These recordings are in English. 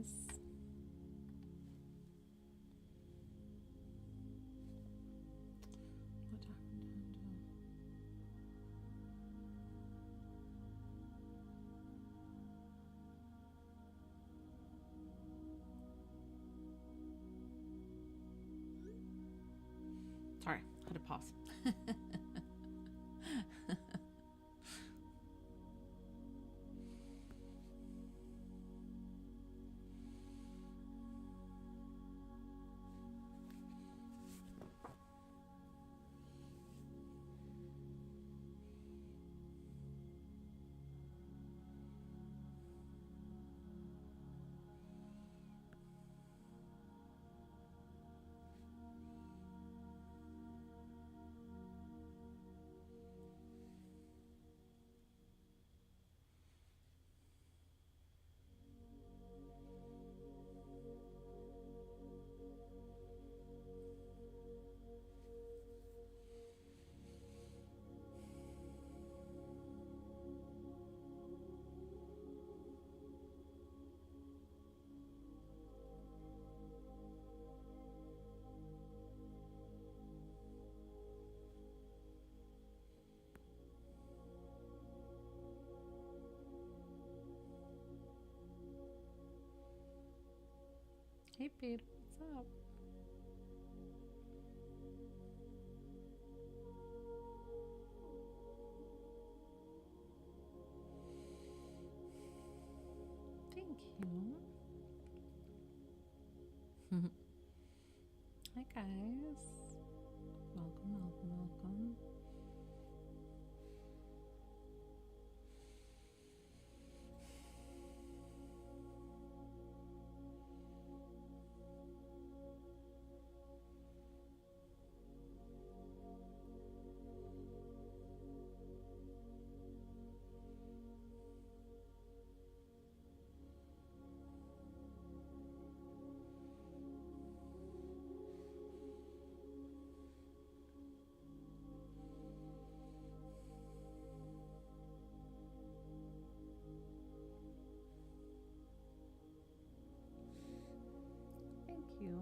What happened? Sorry, had to pause. Hey, Peter, what's up? Thank you. Hi, guys. Welcome, welcome, welcome. Thank you.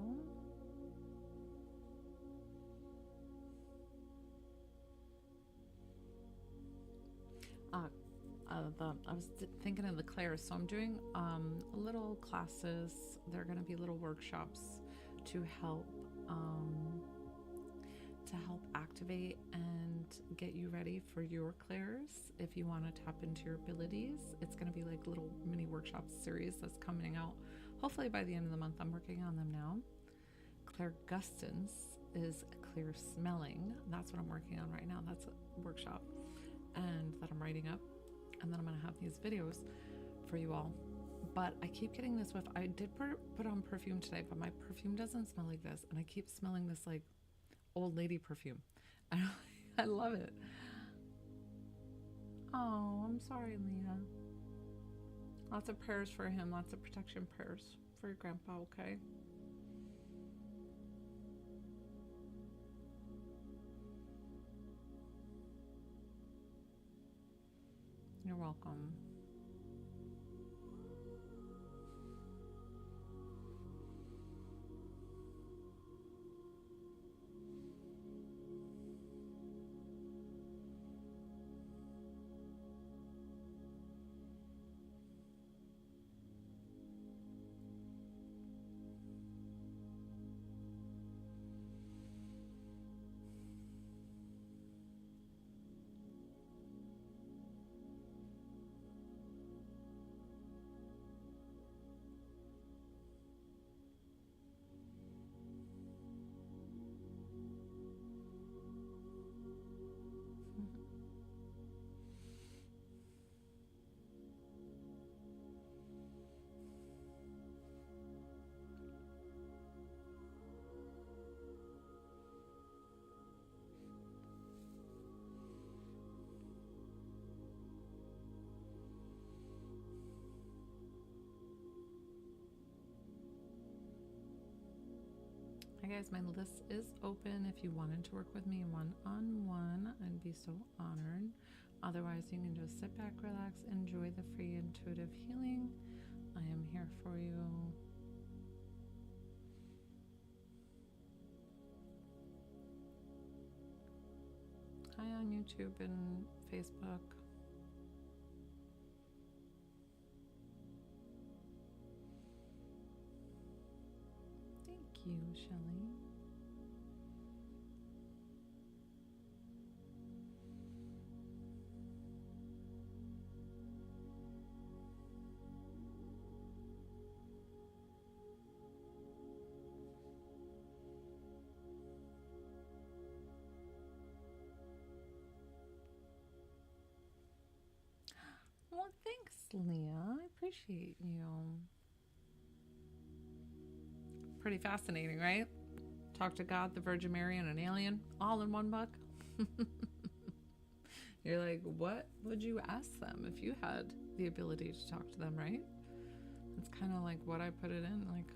I was thinking of the Clairs, so I'm doing little classes. They're going to be little workshops to help activate and get you ready for your Clairs. If you want to tap into your abilities, it's going to be like little mini workshop series that's coming out hopefully by the end of the month. I'm working on them now. Clairgustance is clear smelling. That's what I'm working on right now. That's a workshop and that I'm writing up, and then I'm gonna have these videos for you all. But I keep getting this whiff. I did put on perfume today, but my perfume doesn't smell like this, and I keep smelling this like old lady perfume. I love it. Oh, I'm sorry, Leah. Lots of prayers for him, lots of protection prayers for your grandpa, okay? You're welcome. Hi guys, my list is open. If you wanted to work with me one-on-one, I'd be so honored. Otherwise, you can just sit back, relax, enjoy the free intuitive healing. I am here for you. YouTube and Facebook. Thank you, Shelley. Well, thanks, Leah. I appreciate you. Pretty fascinating, right? Talk to God, the Virgin Mary, and an alien all in one book. You're like, what would you ask them if you had the ability to talk to them, right? It's kind of like what I put it in. Like,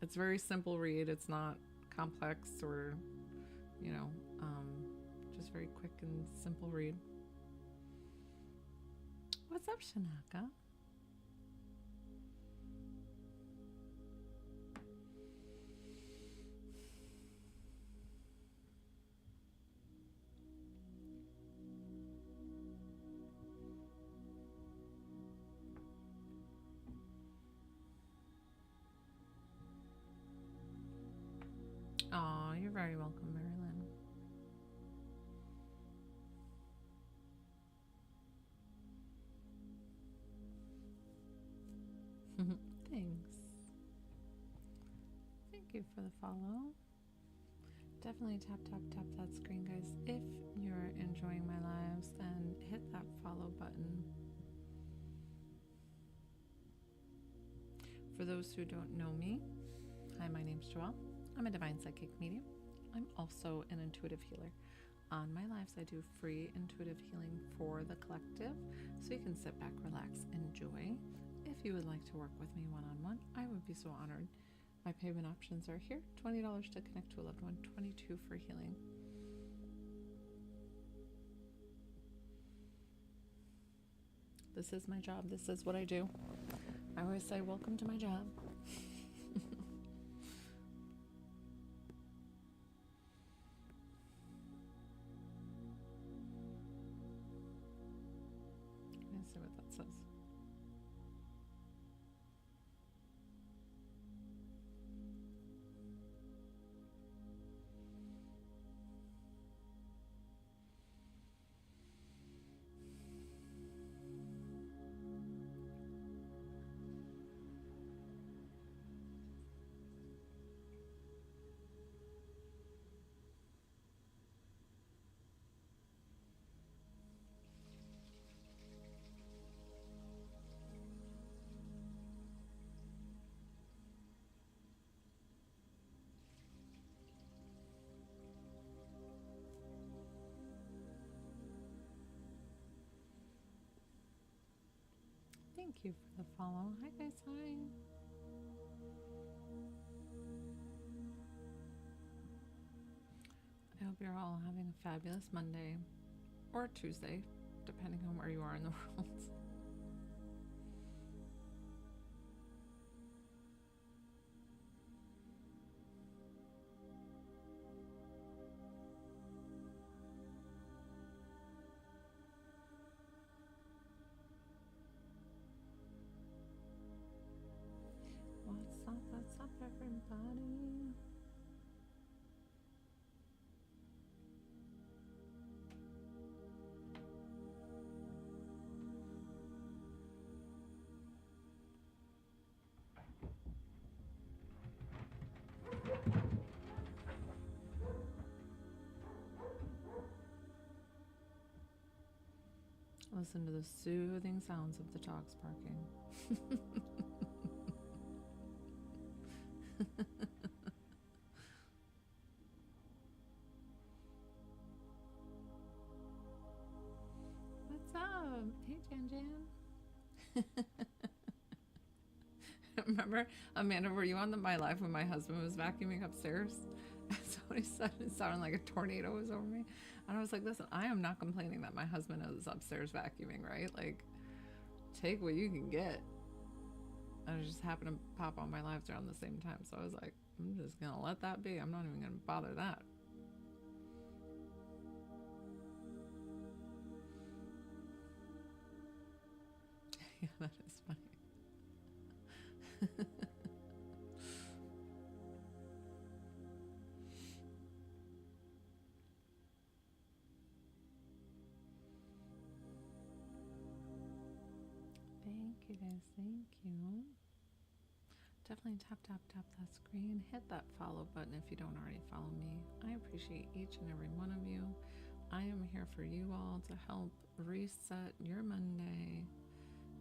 it's very simple read. It's not complex or, you know, just very quick and simple read. What's up, Shanaka? Oh, you're very welcome, Marilyn. Thanks. Thank you for the follow. Definitely tap that screen, guys, if you're enjoying my lives, and hit that follow button. For those who don't know me, hi, my name's Joelle. I'm a divine psychic medium. I'm also an intuitive healer. On my lives, I do free intuitive healing for the collective, so you can sit back, relax, enjoy. If you would like to work with me one-on-one, I would be so honored. My payment options are here: $20 to connect to a loved one, $22 for healing. This is my job. This is what I do. I always say, welcome to my job. Let's see what that says. Thank you for the follow. Hi, guys. Hi. I hope you're all having a fabulous Monday or Tuesday, depending on where you are in the world. What's up, everybody? Listen to the soothing sounds of the dogs barking. What's up? Hey, Jan Jan. Remember, Amanda, were you on my live when my husband was vacuuming upstairs? Somebody said it sounded like a tornado was over me. And I was like, listen, I am not complaining that my husband is upstairs vacuuming, right? Like, take what you can get. And it just happened to pop on my lives around the same time. So I was like, I'm just going to let that be. I'm not even going to bother that. thank you. Definitely tap that screen. Hit that follow button if you don't already follow me. I appreciate each and every one of you. I am here for you all to help reset your Monday.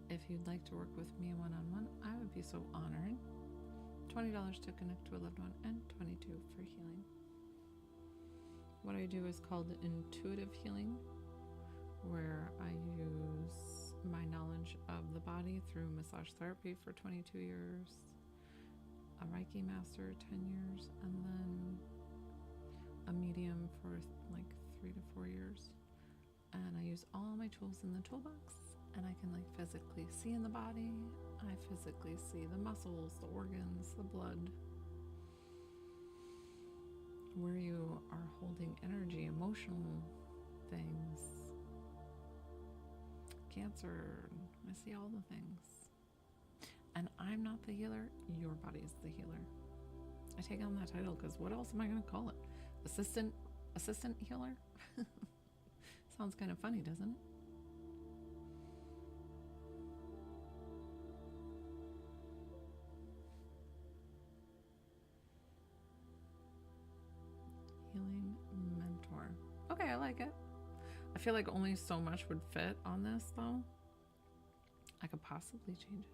If you'd like to work with me one-on-one, I would be so honored. $20 to connect to a loved one and $22 for healing. What I do is called intuitive healing, where I use my knowledge of the body through massage therapy for 22 years, a Reiki master 10 years, and then a medium for like 3 to 4 years. And I use all my tools in the toolbox, and I can like physically see in the body. I physically see the muscles, the organs, the blood, where you are holding energy, emotional things, cancer. I see all the things. And I'm not the healer, your body is the healer. I take on that title because what else am I going to call it? Assistant healer? Sounds kind of funny, doesn't it? Healing mentor. Okay, I like it. I feel like only so much would fit on this, though. I could possibly change it.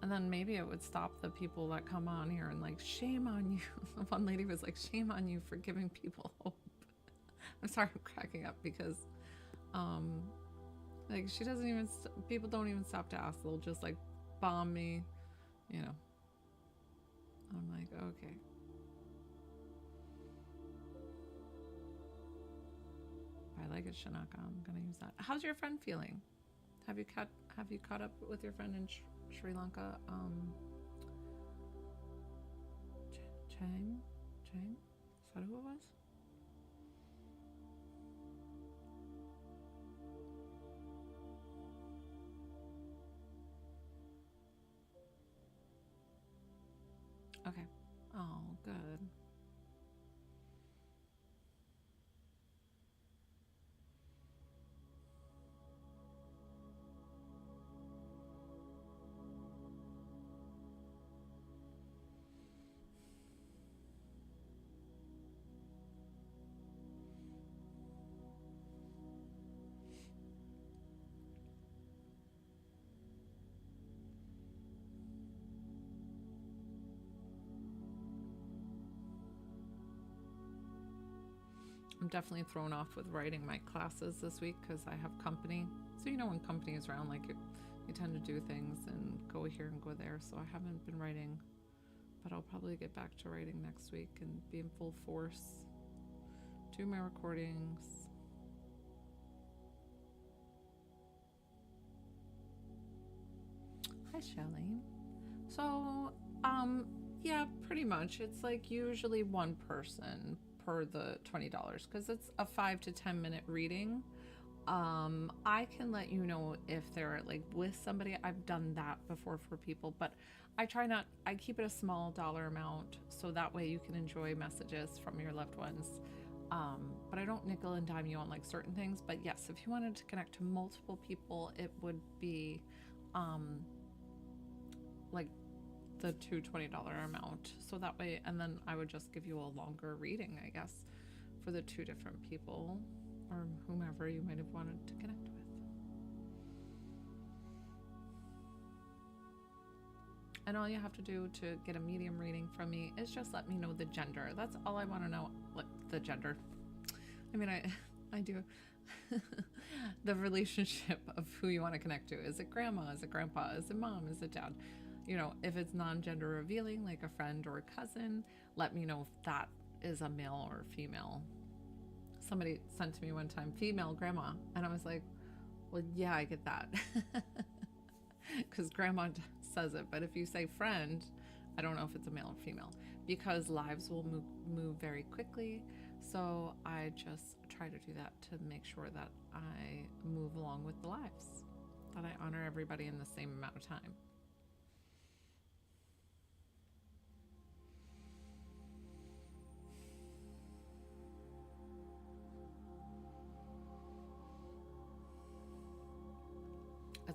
And then maybe it would stop the people that come on here and like, shame on you. One lady was like, shame on you for giving people hope. I'm sorry, I'm cracking up because, like, she doesn't even, people don't even stop to ask. They'll just like bomb me, you know. I'm like, okay. I like it, Shanaka. I'm gonna use that. How's your friend feeling? Have you caught up with your friend in Sri Lanka? Chang? Is that who it was? Okay. Oh, good. I'm definitely thrown off with writing my classes this week because I have company. So you know when company is around, like you tend to do things and go here and go there. So I haven't been writing, but I'll probably get back to writing next week and be in full force. Do my recordings. Hi, Shelly. So, yeah, pretty much. It's like usually one person per the $20 because it's a 5 to 10 minute reading. I can let you know if they're like with somebody. I've done that before for people, but I keep it a small dollar amount so that way you can enjoy messages from your loved ones. But I don't nickel and dime you on like certain things. But yes, if you wanted to connect to multiple people, it would be like the $20 amount. So that way, and then I would just give you a longer reading, I guess, for the 2 different people or whomever you might have wanted to connect with. And all you have to do to get a medium reading from me is just let me know the gender. That's all I want to know. What the gender? I mean, I do. The relationship of who you want to connect to. Is it grandma? Is it grandpa? Is it mom? Is it dad? You know, if it's non-gender revealing, like a friend or a cousin, let me know if that is a male or female. Somebody sent to me one time, female grandma. And I was like, well, yeah, I get that. Because grandma says it. But if you say friend, I don't know if it's a male or female. Because lives will move very quickly. So I just try to do that to make sure that I move along with the lives. That I honor everybody in the same amount of time.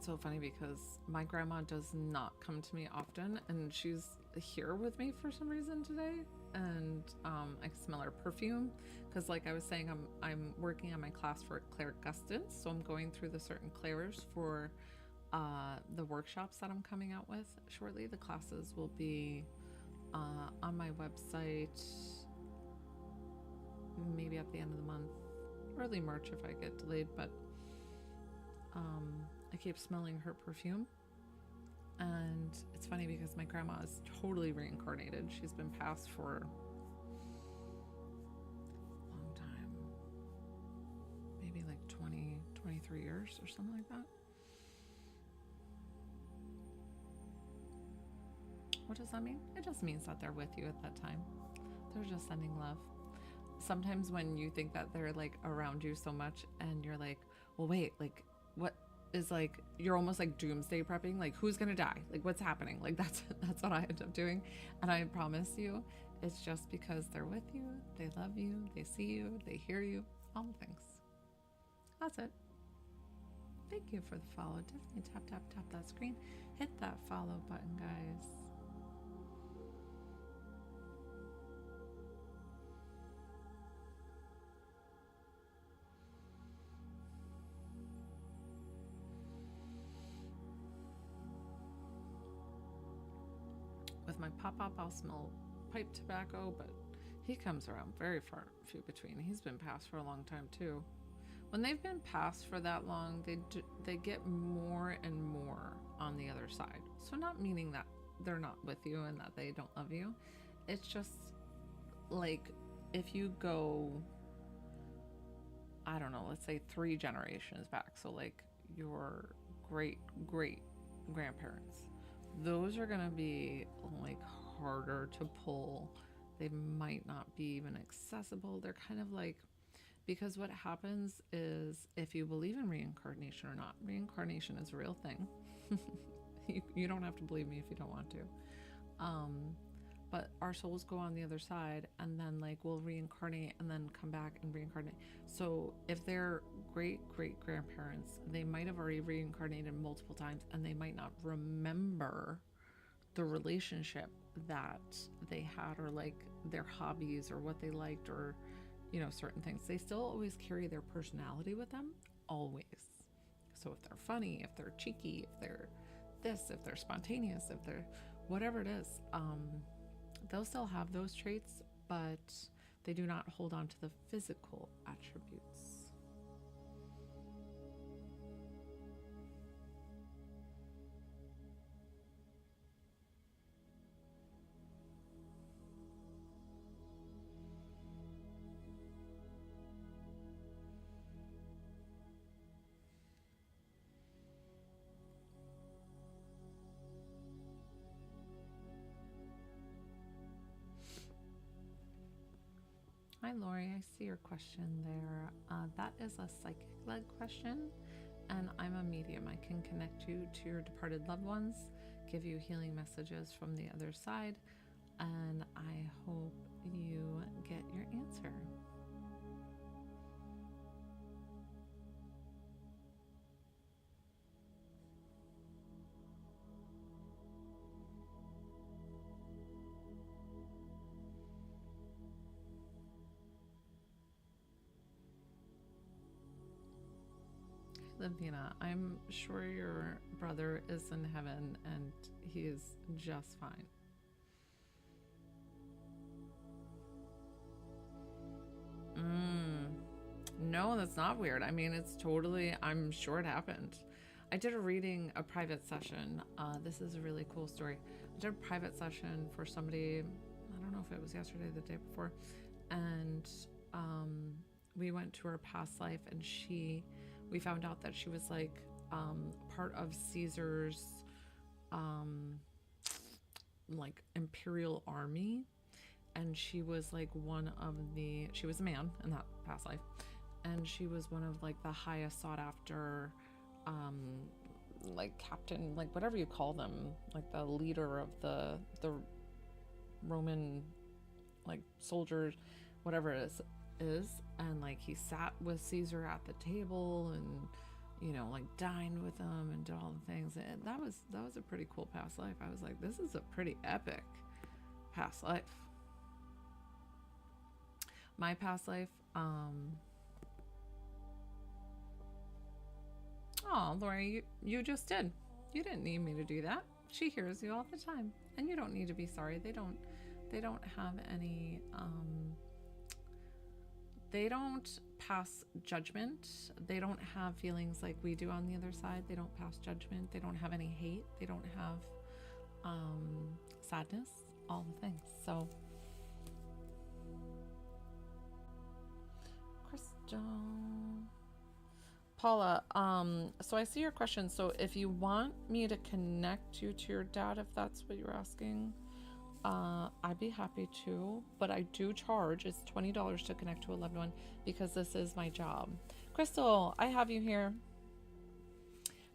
It's so funny because my grandma does not come to me often, and she's here with me for some reason today. And I can smell her perfume because, like I was saying, I'm working on my class for clairgustance, so I'm going through the certain clairs for the workshops that I'm coming out with shortly. The classes will be on my website maybe at the end of the month, early March if I get delayed, but I keep smelling her perfume. And it's funny because my grandma is totally reincarnated. She's been passed for a long time, maybe like 20, 23 years or something like that. What does that mean? It just means that they're with you at that time. They're just sending love. Sometimes when you think that they're like around you so much and you're like, well, wait, like what is, like, you're almost like doomsday prepping, like who's gonna die, like what's happening, like that's what I end up doing. And I promise you, it's just because they're with you, they love you, they see you, they hear you, all the things. That's it. Thank you for the follow. Definitely tap that screen, hit that follow button, guys. With my pop-up, I'll smell pipe tobacco, but he comes around very few between. He's been passed for a long time too. When they've been passed for that long, they get more and more on the other side. So not meaning that they're not with you and that they don't love you. It's just like if you go, I don't know, let's say 3 generations back. So like your great grandparents. Those are going to be like harder to pull. They might not be even accessible. They're kind of like, because what happens is, if you believe in reincarnation or not, reincarnation is a real thing. You don't have to believe me if you don't want to. But our souls go on the other side, and then like we'll reincarnate and then come back and reincarnate. So if they're great grandparents, they might have already reincarnated multiple times, and they might not remember the relationship that they had, or like their hobbies or what they liked, or certain things. They still always carry their personality with them, always. So if they're funny, if they're cheeky, if they're this, if they're spontaneous, if they're whatever it is, they'll still have those traits, but they do not hold on to the physical attributes. Hi, Lori. I see your question there. That is a psychic-led question, and I'm a medium. I can connect you to your departed loved ones, give you healing messages from the other side, and I hope you get your answer. Lavina, I'm sure your brother is in heaven and he is just fine. No, that's not weird. I mean, it's totally, I'm sure it happened. I did a private session. This is a really cool story. I did a private session for somebody, I don't know if it was yesterday or the day before, and we went to her past life, and we found out that she was like part of Caesar's like imperial army, and she was like she was a man in that past life, and she was one of like the highest sought after like captain, like whatever you call them, like the leader of the Roman like soldiers, whatever it is. And like he sat with Caesar at the table, and you know, like dined with them and did all the things. And that was a pretty cool past life. I was like, this is a pretty epic past life. My past life, oh, Lori, you just did. You didn't need me to do that. She hears you all the time, and you don't need to be sorry. They don't have any, they don't pass judgment. They don't have feelings like we do on the other side. They don't pass judgment. They don't have any hate. They don't have sadness, all the things. So, Crystal. Paula, so I see your question. So if you want me to connect you to your dad, if that's what you're asking, I'd be happy to, but I do charge. It's $20 to connect to a loved one because this is my job. Crystal, I have you here.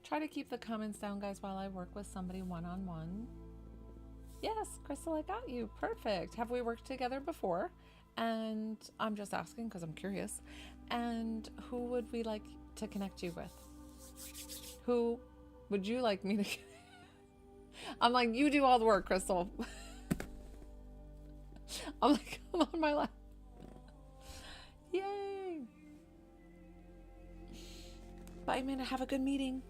Try to keep the comments down, guys, while I work with somebody one-on-one. Yes, Crystal, I got you. Perfect. Have we worked together before? And I'm just asking because I'm curious. And who would we like to connect you with? Who would you like me to? I'm like, you do all the work, Crystal. I'm like, I'm on my lap. Yay. Bye, Amanda. Have a good meeting.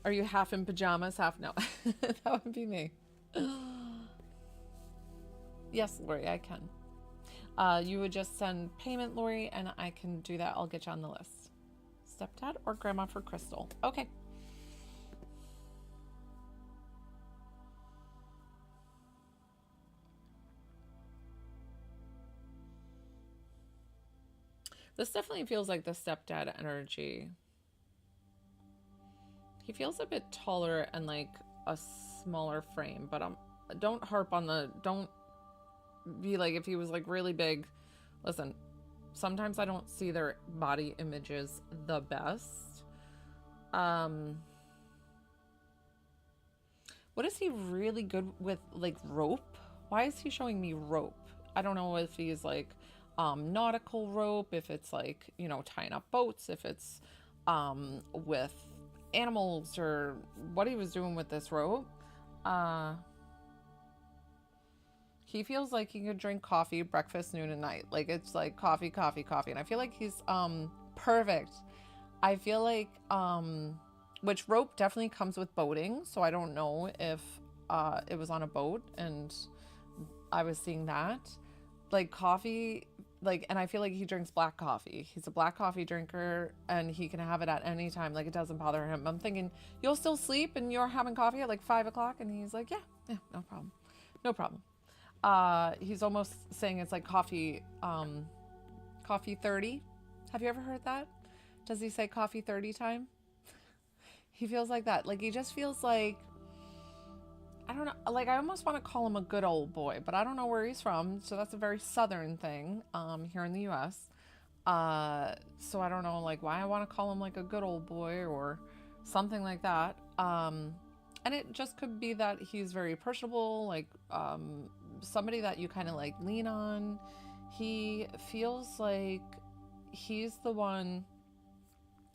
Are you half in pajamas, half no? That would be me. Yes, Lori, I can. You would just send payment, Lori, and I can do that. I'll get you on the list. Stepdad or grandma for Crystal. Okay. This definitely feels like the stepdad energy. He feels a bit taller and like a smaller frame, but don't harp on the, don't be like, if he was like really big. Listen, sometimes I don't see their body images the best. What is he really good with, like rope? Why is he showing me rope? I don't know if he's like nautical rope, if it's like, you know, tying up boats, if it's with animals, or what he was doing with this rope. He feels like he could drink coffee breakfast, noon, and night. Like it's like coffee, coffee, coffee. And I feel like he's perfect. I feel like which rope definitely comes with boating, so I don't know if it was on a boat and I was seeing that. Like coffee, like, and I feel like he drinks black coffee. He's a black coffee drinker and he can have it at any time. Like it doesn't bother him. I'm thinking, you'll still sleep and you're having coffee at like 5 o'clock? And he's like, yeah, no problem. No problem. He's almost saying it's like coffee 30. Have you ever heard that? Does he say coffee 30 time? He feels like that. Like he just feels like, I don't know, like I almost want to call him a good old boy, but I don't know where he's from. So that's a very southern thing here in the US. So I don't know like why I want to call him like a good old boy or something like that. And it just could be that he's very personable, like somebody that you kind of like lean on. He feels like he's the one.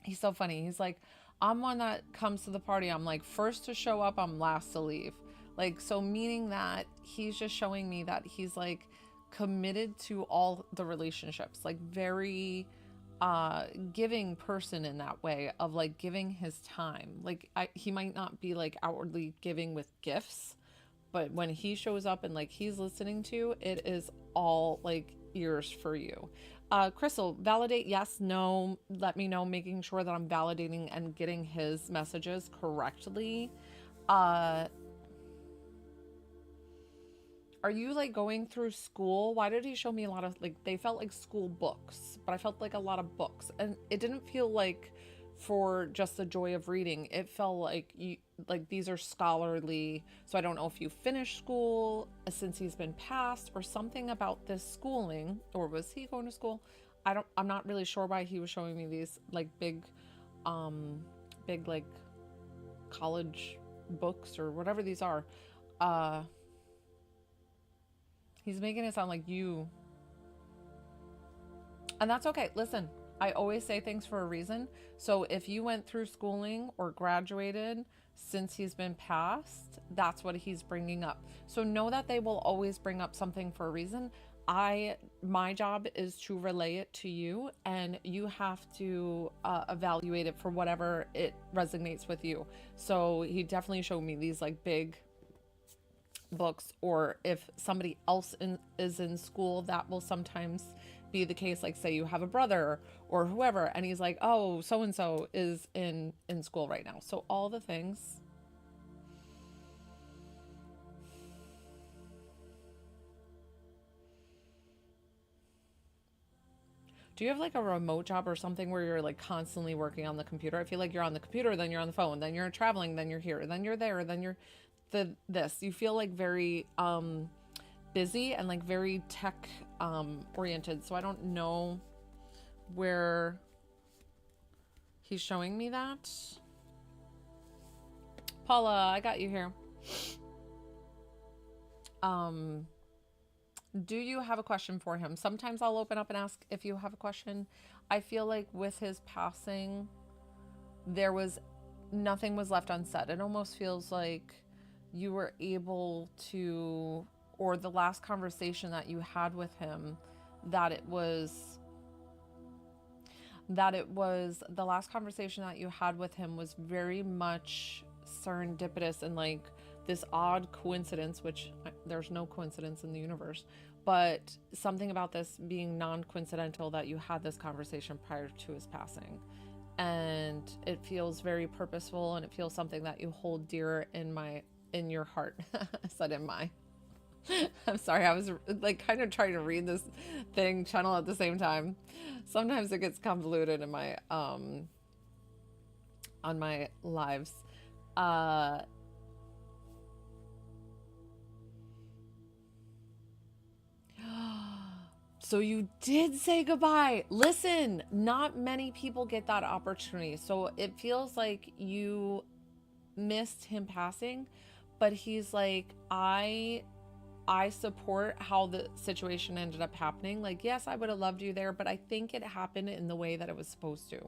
He's so funny. He's like, I'm one that comes to the party. I'm like first to show up, I'm last to leave. Like, so meaning that he's just showing me that he's like committed to all the relationships, like very giving person in that way of like giving his time. Like he might not be like outwardly giving with gifts, but when he shows up and like he's listening to, it is all like ears for you. Crystal, validate yes, no, let me know, making sure that I'm validating and getting his messages correctly. Are you like going through school? Why did he show me a lot of like, they felt like school books, but I felt like a lot of books, and it didn't feel like for just the joy of reading. It felt like like these are scholarly. So I don't know if you finished school since he's been passed or something about this schooling, or was he going to school? I'm not really sure why he was showing me these like big like college books or whatever these are. He's making it sound like you, and that's okay. Listen, I always say things for a reason. So if you went through schooling or graduated since he's been passed, that's what he's bringing up. So know that they will always bring up something for a reason. My job is to relay it to you, and you have to evaluate it for whatever it resonates with you. So he definitely showed me these like big books, or if somebody else is in school, that will sometimes be the case. Like say you have a brother or whoever, and he's like, oh, so and so is in school right now. So all the things. Do you have like a remote job or something where you're like constantly working on the computer? I feel like you're on the computer, then you're on the phone, then you're traveling, then you're here, then you're there, then you're this. You feel like very busy and like very tech oriented. So I don't know where he's showing me that. Paula, I got you here. Do you have a question for him? Sometimes I'll open up and ask if you have a question. I feel like with his passing, there was nothing was left unsaid. It almost feels like you were able to, or the last conversation that you had with him, that it was the last conversation that you had with him was very much serendipitous and like this odd coincidence, which there's no coincidence in the universe, but something about this being non-coincidental that you had this conversation prior to his passing. And it feels very purposeful, and it feels something that you hold dear in your heart. I said in my. I'm sorry, I was like kind of trying to read this thing channel at the same time. Sometimes it gets convoluted in my on my lives. So you did say goodbye. Listen, not many people get that opportunity. So it feels like you missed him passing, but he's like, I support how the situation ended up happening. Like, yes, I would have loved you there, but I think it happened in the way that it was supposed to.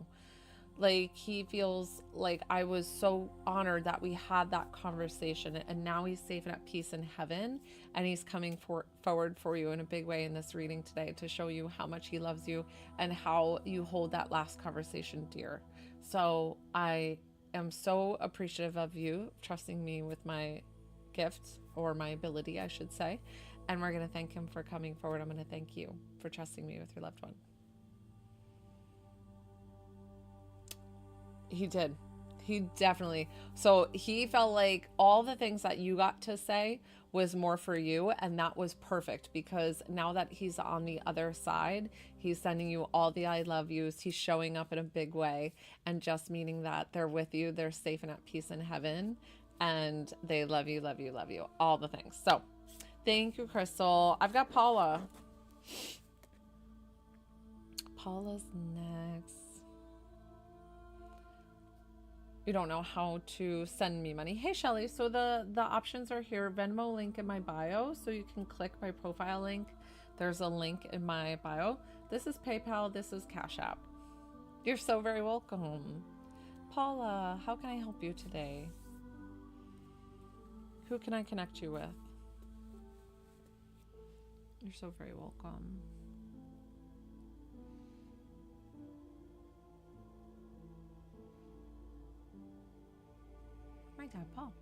Like, he feels like I was so honored that we had that conversation, and now he's safe and at peace in heaven, and he's coming forward for you in a big way in this reading today to show you how much he loves you and how you hold that last conversation dear. So I am so appreciative of you trusting me with my gift, or my ability, I should say. And we're going to thank him for coming forward. I'm going to thank you for trusting me with your loved one. He did. He definitely. So he felt like all the things that you got to say was more for you. And that was perfect, because now that he's on the other side, he's sending you all the I love yous. He's showing up in a big way, and just meaning that they're with you. They're safe and at peace in heaven. And they love you, love you, love you. All the things. So thank you, Crystal. I've got Paula. Paula's next. You don't know how to send me money. Hey, Shelly. So the options are here. Venmo link in my bio. So you can click my profile link. There's a link in my bio. This is PayPal. This is Cash App. You're so very welcome. Paula, how can I help you today? Who can I connect you with? You're so very welcome. My dad, Paul.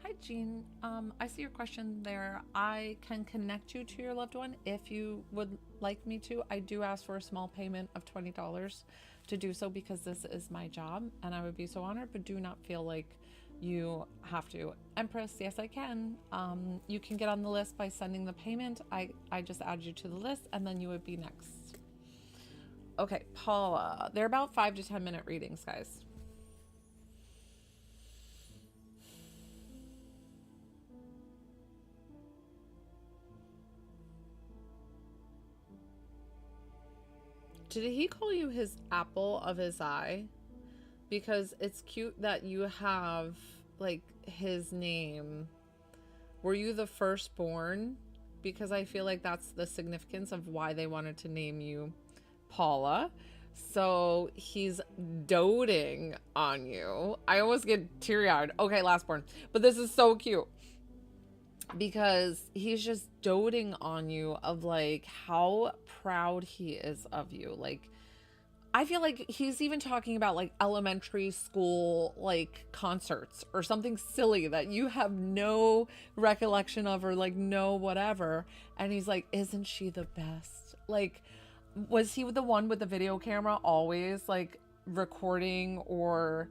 Hi, Jean. I see your question there. I can connect you to your loved one if you would like me to. I do ask for a small payment of $20 to do so, because this is my job, and I would be so honored, but do not feel like you have to. Empress, yes, I can. You can get on the list by sending the payment. I just add you to the list, and then you would be next. Okay, Paula. They're about 5 to 10 minute readings, guys. Did he call you his apple of his eye? Because it's cute that you have like his name. Were you the firstborn? Because I feel like that's the significance of why they wanted to name you Paula. So he's doting on you. I almost get teary-eyed. Okay, last born. But this is so cute because he's just doting on you of like how proud he is of you. Like, I feel like he's even talking about like elementary school like concerts or something silly that you have no recollection of or like no whatever. And he's like, isn't she the best? Like, was he the one with the video camera always like recording or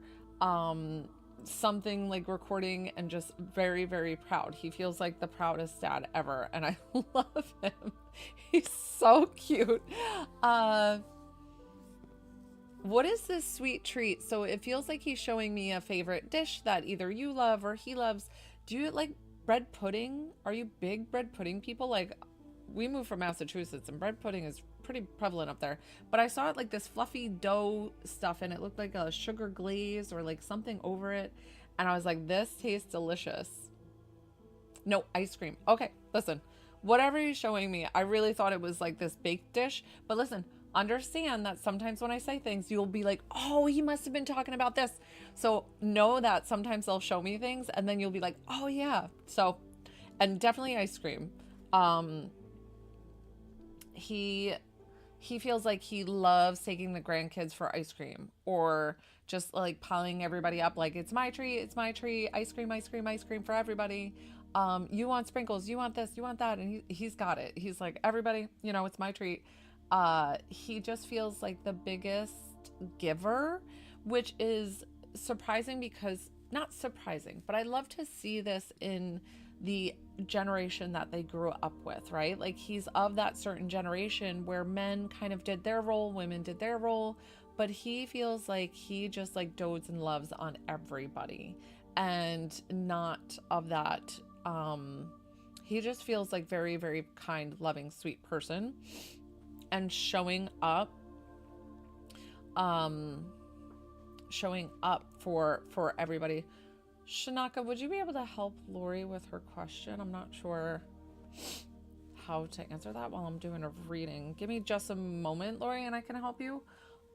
something like recording and just very, very proud? He feels like the proudest dad ever. And I love him. He's so cute. What is this sweet treat? So it feels like he's showing me a favorite dish that either you love or he loves. Do you like bread pudding? Are you big bread pudding people? Like, we moved from Massachusetts and bread pudding is pretty prevalent up there. But I saw it like this fluffy dough stuff and it looked like a sugar glaze or like something over it. And I was like, this tastes delicious. No, ice cream. Okay, listen. Whatever he's showing me, I really thought it was like this baked dish. But listen, understand that sometimes when I say things, you'll be like, oh, he must have been talking about this. So know that sometimes they'll show me things and then you'll be like, oh yeah. So, and definitely ice cream. He feels like he loves taking the grandkids for ice cream or just like piling everybody up. Like, it's my treat, ice cream, ice cream, ice cream for everybody. You want sprinkles, you want this, you want that. And he's got it. He's like, everybody, you know, it's my treat. He just feels like the biggest giver, which is surprising because, not surprising, but I love to see this in the generation that they grew up with, right? Like, he's of that certain generation where men kind of did their role, women did their role, but he feels like he just like dotes and loves on everybody and not of that. He just feels like very, very kind, loving, sweet person. And showing up for everybody. Shanaka, would you be able to help Lori with her question? I'm not sure how to answer that while I'm doing a reading. Give me just a moment, Lori, and I can help you.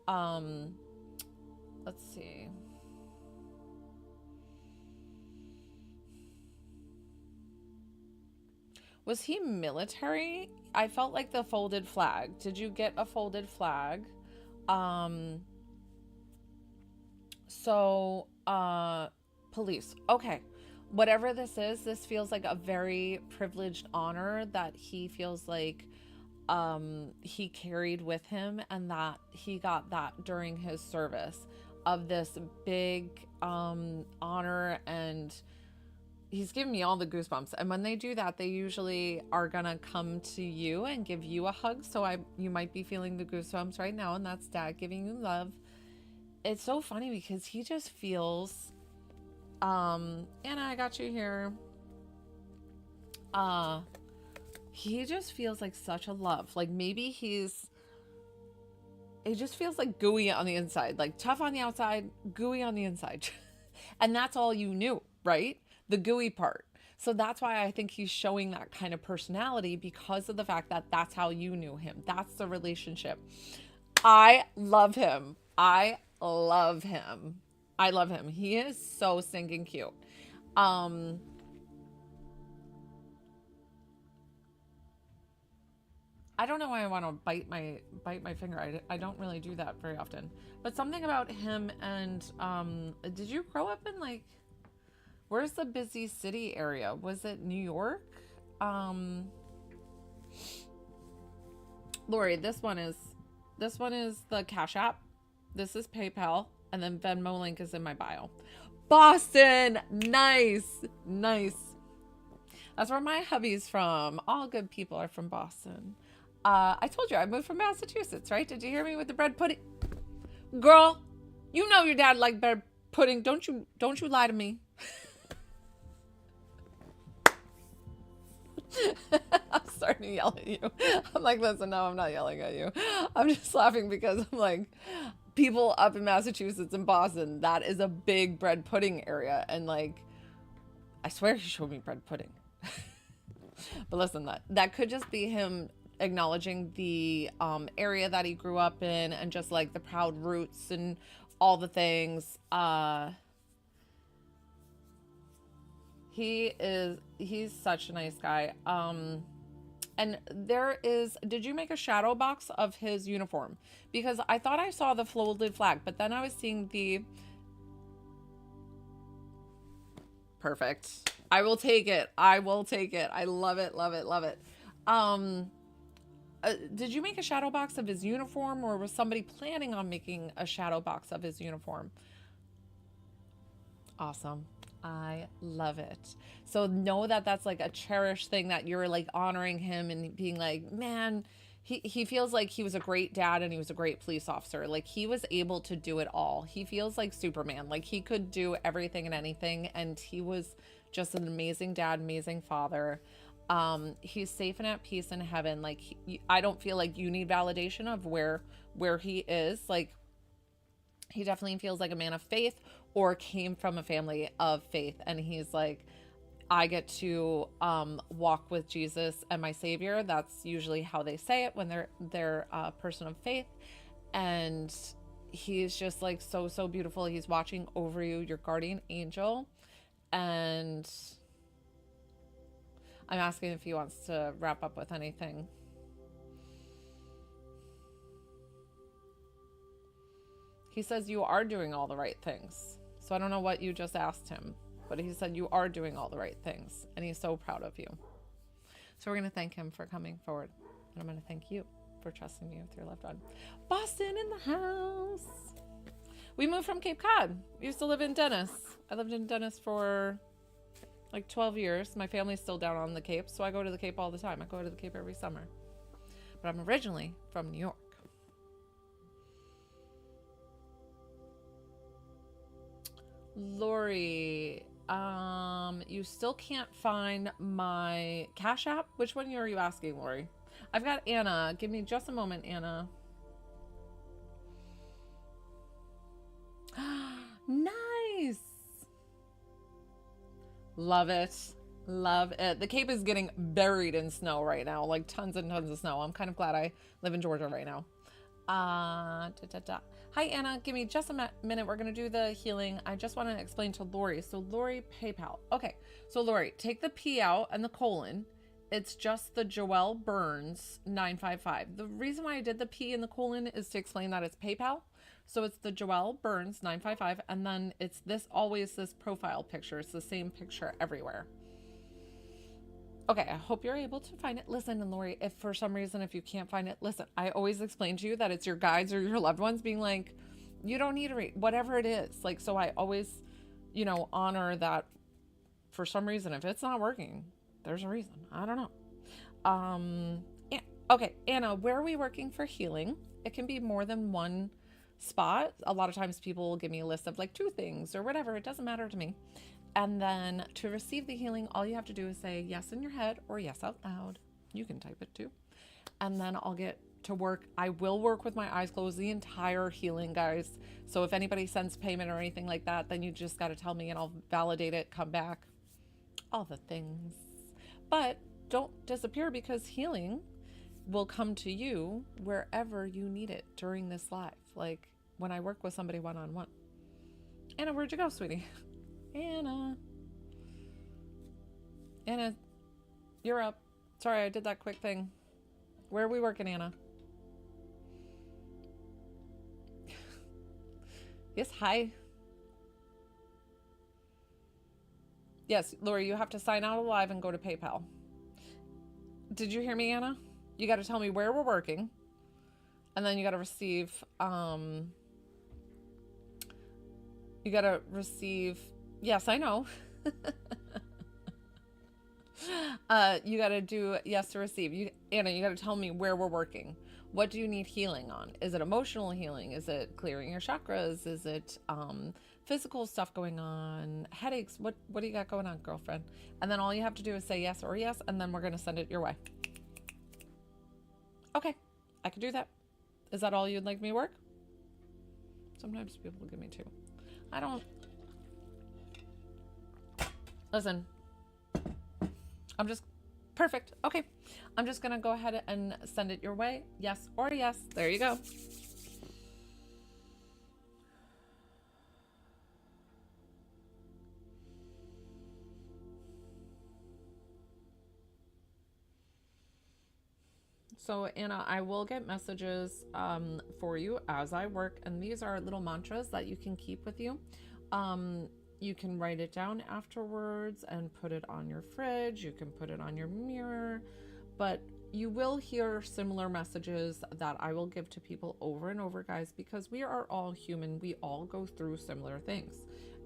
Let's see. Was he military? I felt like the folded flag. Did you get a folded flag? Police. Okay. Whatever this is, this feels like a very privileged honor that he feels like he carried with him and that he got that during his service of this big honor, and he's giving me all the goosebumps. And when they do that, they usually are gonna come to you and give you a hug. So you might be feeling the goosebumps right now, and that's dad giving you love. It's so funny because he just feels, Anna, I got you here. He just feels like such a love. Like, maybe it just feels like gooey on the inside, like tough on the outside, gooey on the inside. And that's all you knew, right? The gooey part. So that's why I think he's showing that kind of personality, because of the fact that that's how you knew him. That's the relationship. I love him. I love him. I love him. He is so stinking cute. I don't know why I want to bite my finger. I don't really do that very often. But something about him and did you grow up in, like, where's the busy city area? Was it New York? Lori, this one is the Cash App. This is PayPal, and then Venmo link is in my bio. Boston, nice. That's where my hubby's from. All good people are from Boston. I told you I moved from Massachusetts, right? Did you hear me with the bread pudding? Girl, you know your dad liked bread pudding. Don't you lie to me. I'm starting to yell at you. I'm like, listen, no, I'm not yelling at you. I'm just laughing because I'm like, people up in Massachusetts and Boston, that is a big bread pudding area. And like, I swear he showed me bread pudding. But listen, that could just be him acknowledging the area that he grew up in and just like the proud roots and all the things. He's such a nice guy. And did you make a shadow box of his uniform? Because I thought I saw the folded flag, but then I was seeing the... Perfect. I will take it. I will take it. I love it, love it, love it. Did you make a shadow box of his uniform, or was somebody planning on making a shadow box of his uniform? Awesome. I love it. So know that that's like a cherished thing, that you're like honoring him and being like, man, he feels like he was a great dad and he was a great police officer. Like he was able to do it all. He feels like Superman. Like he could do everything and anything. And he was just an amazing dad, amazing father. He's safe and at peace in heaven. Like I don't feel like you need validation of where he is. Like he definitely feels like a man of faith, or came from a family of faith. And he's like, I get to walk with Jesus and my Savior. That's usually how they say it when they're a person of faith. And he's just like so beautiful. He's watching over you, your guardian angel. And I'm asking if he wants to wrap up with anything. He says you are doing all the right things. So I don't know what you just asked him, but he said you are doing all the right things, and he's so proud of you. So we're going to thank him for coming forward, and I'm going to thank you for trusting me with your loved one. Boston in the house. We moved from Cape Cod. We used to live in Dennis. I lived in Dennis for like 12 years. My family's still down on the Cape, so I go to the Cape all the time. I go to the Cape every summer. But I'm originally from New York. Lori, you still can't find my Cash App? Which one are you asking, Lori? I've got Anna. Give me just a moment, Anna. Nice. Love it. Love it. The Cape is getting buried in snow right now, like tons and tons of snow. I'm kind of glad I live in Georgia right now. Hi, Anna. Give me just a minute. We're going to do the healing. I just want to explain to Lori. So Lori, PayPal. Okay. So Lori, take the P out and the colon. It's just the Joelle Burns 955. The reason why I did the P and the colon is to explain that it's PayPal. So it's the Joelle Burns 955. And then it's always this profile picture. It's the same picture everywhere. Okay, I hope you're able to find it. Listen, and Lori, if for some reason, if you can't find it, listen, I always explain to you that it's your guides or your loved ones being like, you don't need to read, whatever it is. Like, so I always, honor that for some reason. If it's not working, there's a reason. I don't know. Yeah. Okay, Anna, where are we working for healing? It can be more than one spot. A lot of times people will give me a list of like 2 things or whatever. It doesn't matter to me. And then to receive the healing, all you have to do is say yes in your head or yes out loud. You can type it too. And then I'll get to work. I will work with my eyes closed the entire healing, guys. So if anybody sends payment or anything like that, then you just got to tell me and I'll validate it, come back, all the things. But don't disappear, because healing will come to you wherever you need it during this life. Like when I work with somebody one-on-one. Anna, where'd you go, sweetie? Anna, you're up. Sorry, I did that quick thing. Where are we working, Anna? Yes, hi. Yes, Lori, you have to sign out of live and go to PayPal. Did you hear me, Anna? You got to tell me where we're working. And then you got to receive, yes, I know. You got to do yes to receive. Anna, you got to tell me where we're working. What do you need healing on? Is it emotional healing? Is it clearing your chakras? Is it physical stuff going on? Headaches? What do you got going on, girlfriend? And then all you have to do is say yes or yes, and then we're going to send it your way. Okay, I can do that. Is that all you'd like me to work? Sometimes people give me 2. I don't... Listen, I'm just Perfect. Okay. I'm just going to go ahead and send it your way. Yes or yes. There you go. So Anna, I will get messages for you as I work, and these are little mantras that you can keep with you. You can write it down afterwards and put it on your fridge. You can put it on your mirror, but you will hear similar messages that I will give to people over and over, guys, because we are all human. We all go through similar things.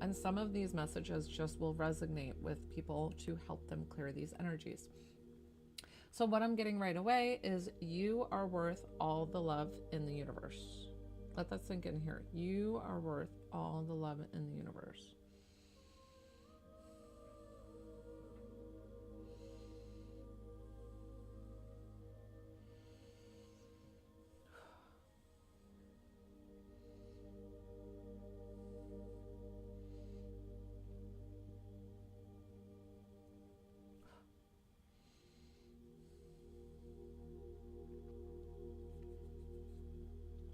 And some of these messages just will resonate with people to help them clear these energies. So what I'm getting right away is you are worth all the love in the universe. Let that sink in here. You are worth all the love in the universe.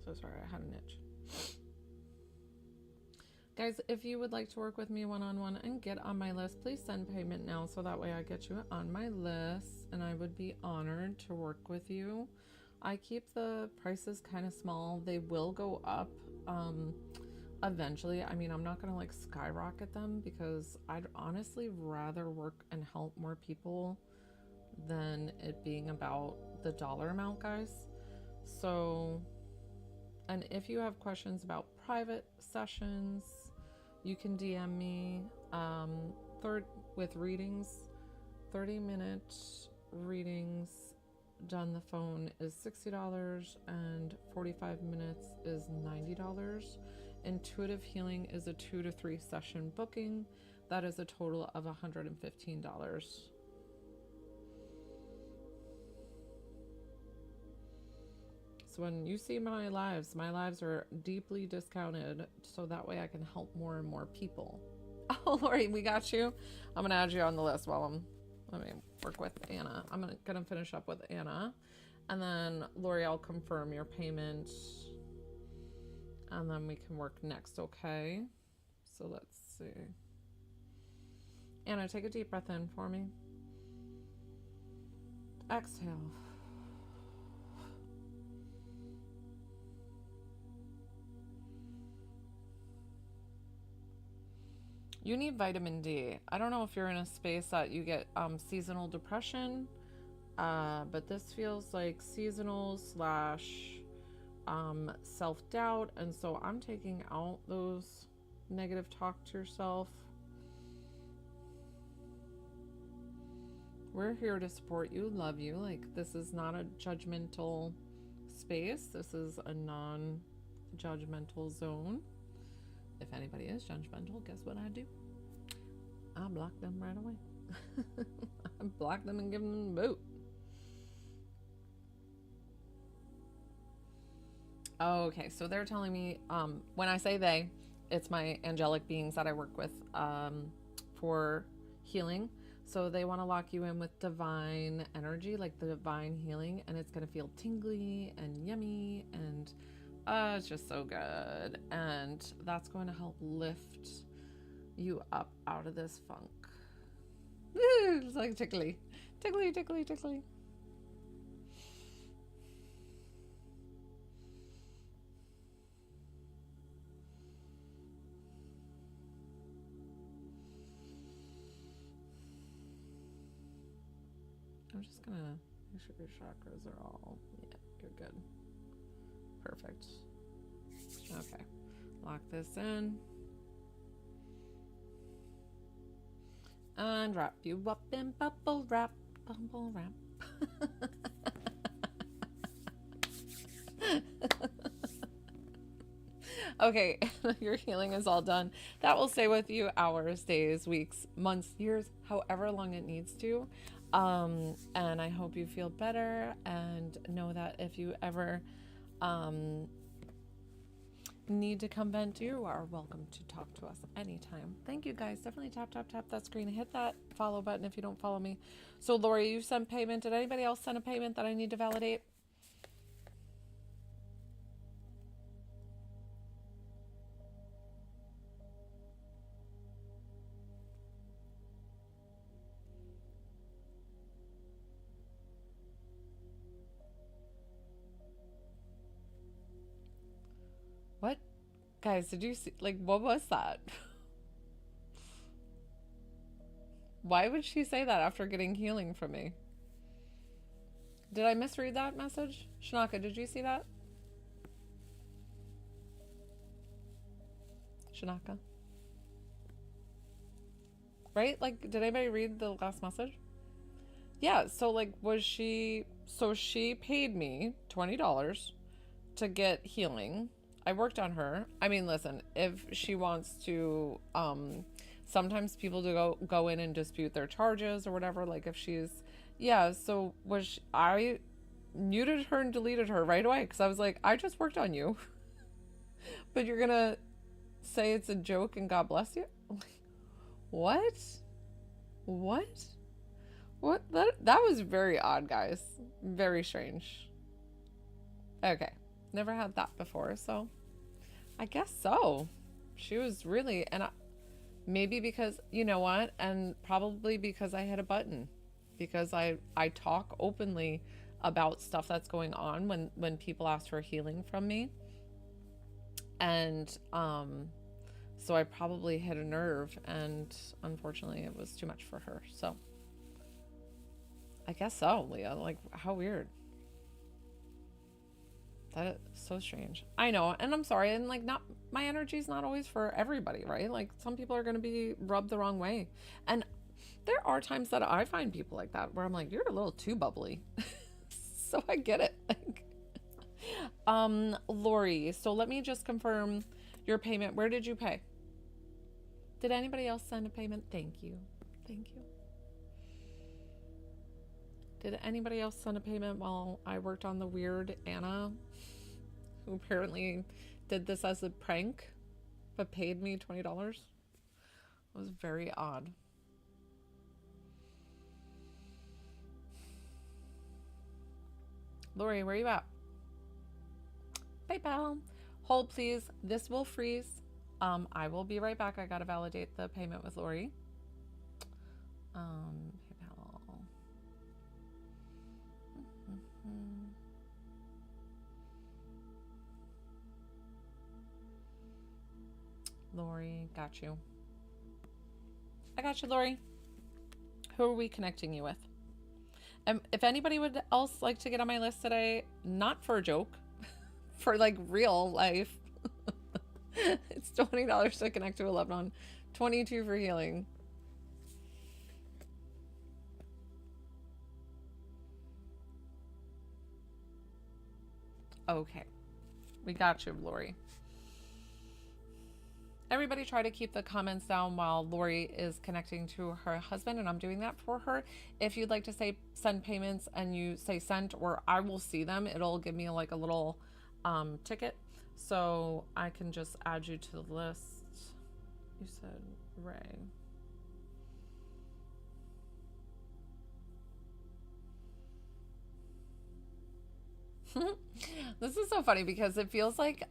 So sorry, I had an itch. Guys, if you would like to work with me one-on-one and get on my list, please send payment now so that way I get you on my list, and I would be honored to work with you. I keep the prices kind of small. They will go up eventually. I mean, I'm not going to like skyrocket them because I'd honestly rather work and help more people than it being about the dollar amount, guys. So, and if you have questions about private sessions, you can DM me. With readings, 30-minute readings done the phone is $60 and 45 minutes is $90. Intuitive healing is a 2 to 3 session booking. That is a total of $115. So when you see my lives are deeply discounted so that way I can help more and more people. Oh, Lori, we got you. I'm going to add you on the list while let me work with Anna. I'm going to finish up with Anna. And then, Lori, I'll confirm your payment. And then we can work next, okay? So let's see. Anna, take a deep breath in for me. Exhale. You need vitamin D. I don't know if you're in a space that you get seasonal depression, but this feels like seasonal / self-doubt. And so I'm taking out those negative talk to yourself. We're here to support you, love you. Like, this is not a judgmental space. This is a non-judgmental zone. If anybody is judgmental, guess what I do? I block them right away. I block them and give them the boot. Okay, so they're telling me, when I say they, it's my angelic beings that I work with for healing. So they want to lock you in with divine energy, like the divine healing, and it's going to feel tingly and yummy and it's just so good. And that's going to help lift you up out of this funk. It's like tickly, tickly, tickly, tickly. I'm just going to make sure your chakras are all, yeah, you're good. Perfect. Okay, lock this in and wrap you up in bubble wrap, bubble wrap. Okay, your healing is all done. That will stay with you hours, days, weeks, months, years, however long it needs to. And I hope you feel better, and know that if you ever need to come vent, you are welcome to talk to us anytime. Thank you guys. Definitely tap that screen. Hit that follow button if you don't follow me. So Lori, you sent payment. Did anybody else send a payment that I need to validate? What? Guys, did you see, like, what was that? Why would she say that after getting healing from me? Did I misread that message? Shanaka, did you see that? Shanaka? Right? Like, did anybody read the last message? Yeah, so, like, so she paid me $20 to get healing. I worked on her. I mean, listen, if she wants to, sometimes people do go in and dispute their charges or whatever. Like if she's, yeah. So I muted her and deleted her right away because I was like, I just worked on you, but you're gonna say it's a joke and God bless you. What? What? What? That was very odd, guys. Very strange. Okay. Never had that before, so I guess so. She was really, and maybe because, you know what, and probably because I hit a button, because I talk openly about stuff that's going on when people ask for healing from me, and so I probably hit a nerve, and unfortunately it was too much for her. So I guess so, Leah. Like, how weird. That is so strange. I know, and I'm sorry, and like, not, my energy is not always for everybody, right? Like some people are going to be rubbed the wrong way, and there are times that I find people like that where I'm like, you're a little too bubbly. So I get it. Like, Lori, so let me just confirm your payment. Where did you pay? Did anybody else send a payment? Thank you. Did anybody else send a payment while I worked on the weird Anna, who apparently did this as a prank, but paid me $20? It was very odd. Lori, where are you at? PayPal. Hold, please. This will freeze. I will be right back. I gotta validate the payment with Lori. PayPal. Lori, got you. I got you, Lori. Who are we connecting you with? If anybody would else like to get on my list today, not for a joke, for like real life, it's $20 to connect to a loved one, $22 for healing. Okay, we got you, Lori. Everybody try to keep the comments down while Lori is connecting to her husband, and I'm doing that for her. If you'd like to say send payments and you say sent, or I will see them, it'll give me like a little ticket, so I can just add you to the list. You said Ray. This is so funny because it feels like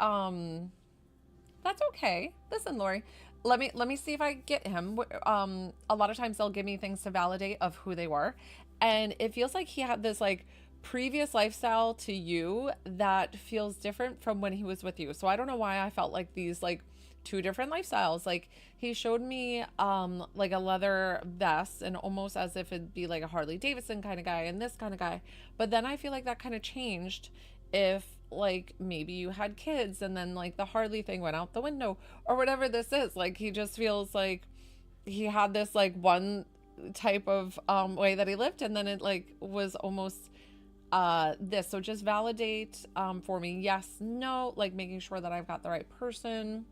that's okay. Listen, Lori, let me see if I get him. A lot of times they'll give me things to validate of who they were, and it feels like he had this like previous lifestyle to you that feels different from when he was with you. So I don't know why I felt like these like two different lifestyles. Like he showed me like a leather vest, and almost as if it'd be like a Harley Davidson kind of guy and this kind of guy. But then I feel like that kind of changed if like maybe you had kids and then like the Harley thing went out the window or whatever this is. Like he just feels like he had this like one type of way that he lived, and then it like was almost this. So just validate for me, yes, no, like making sure that I've got the right person,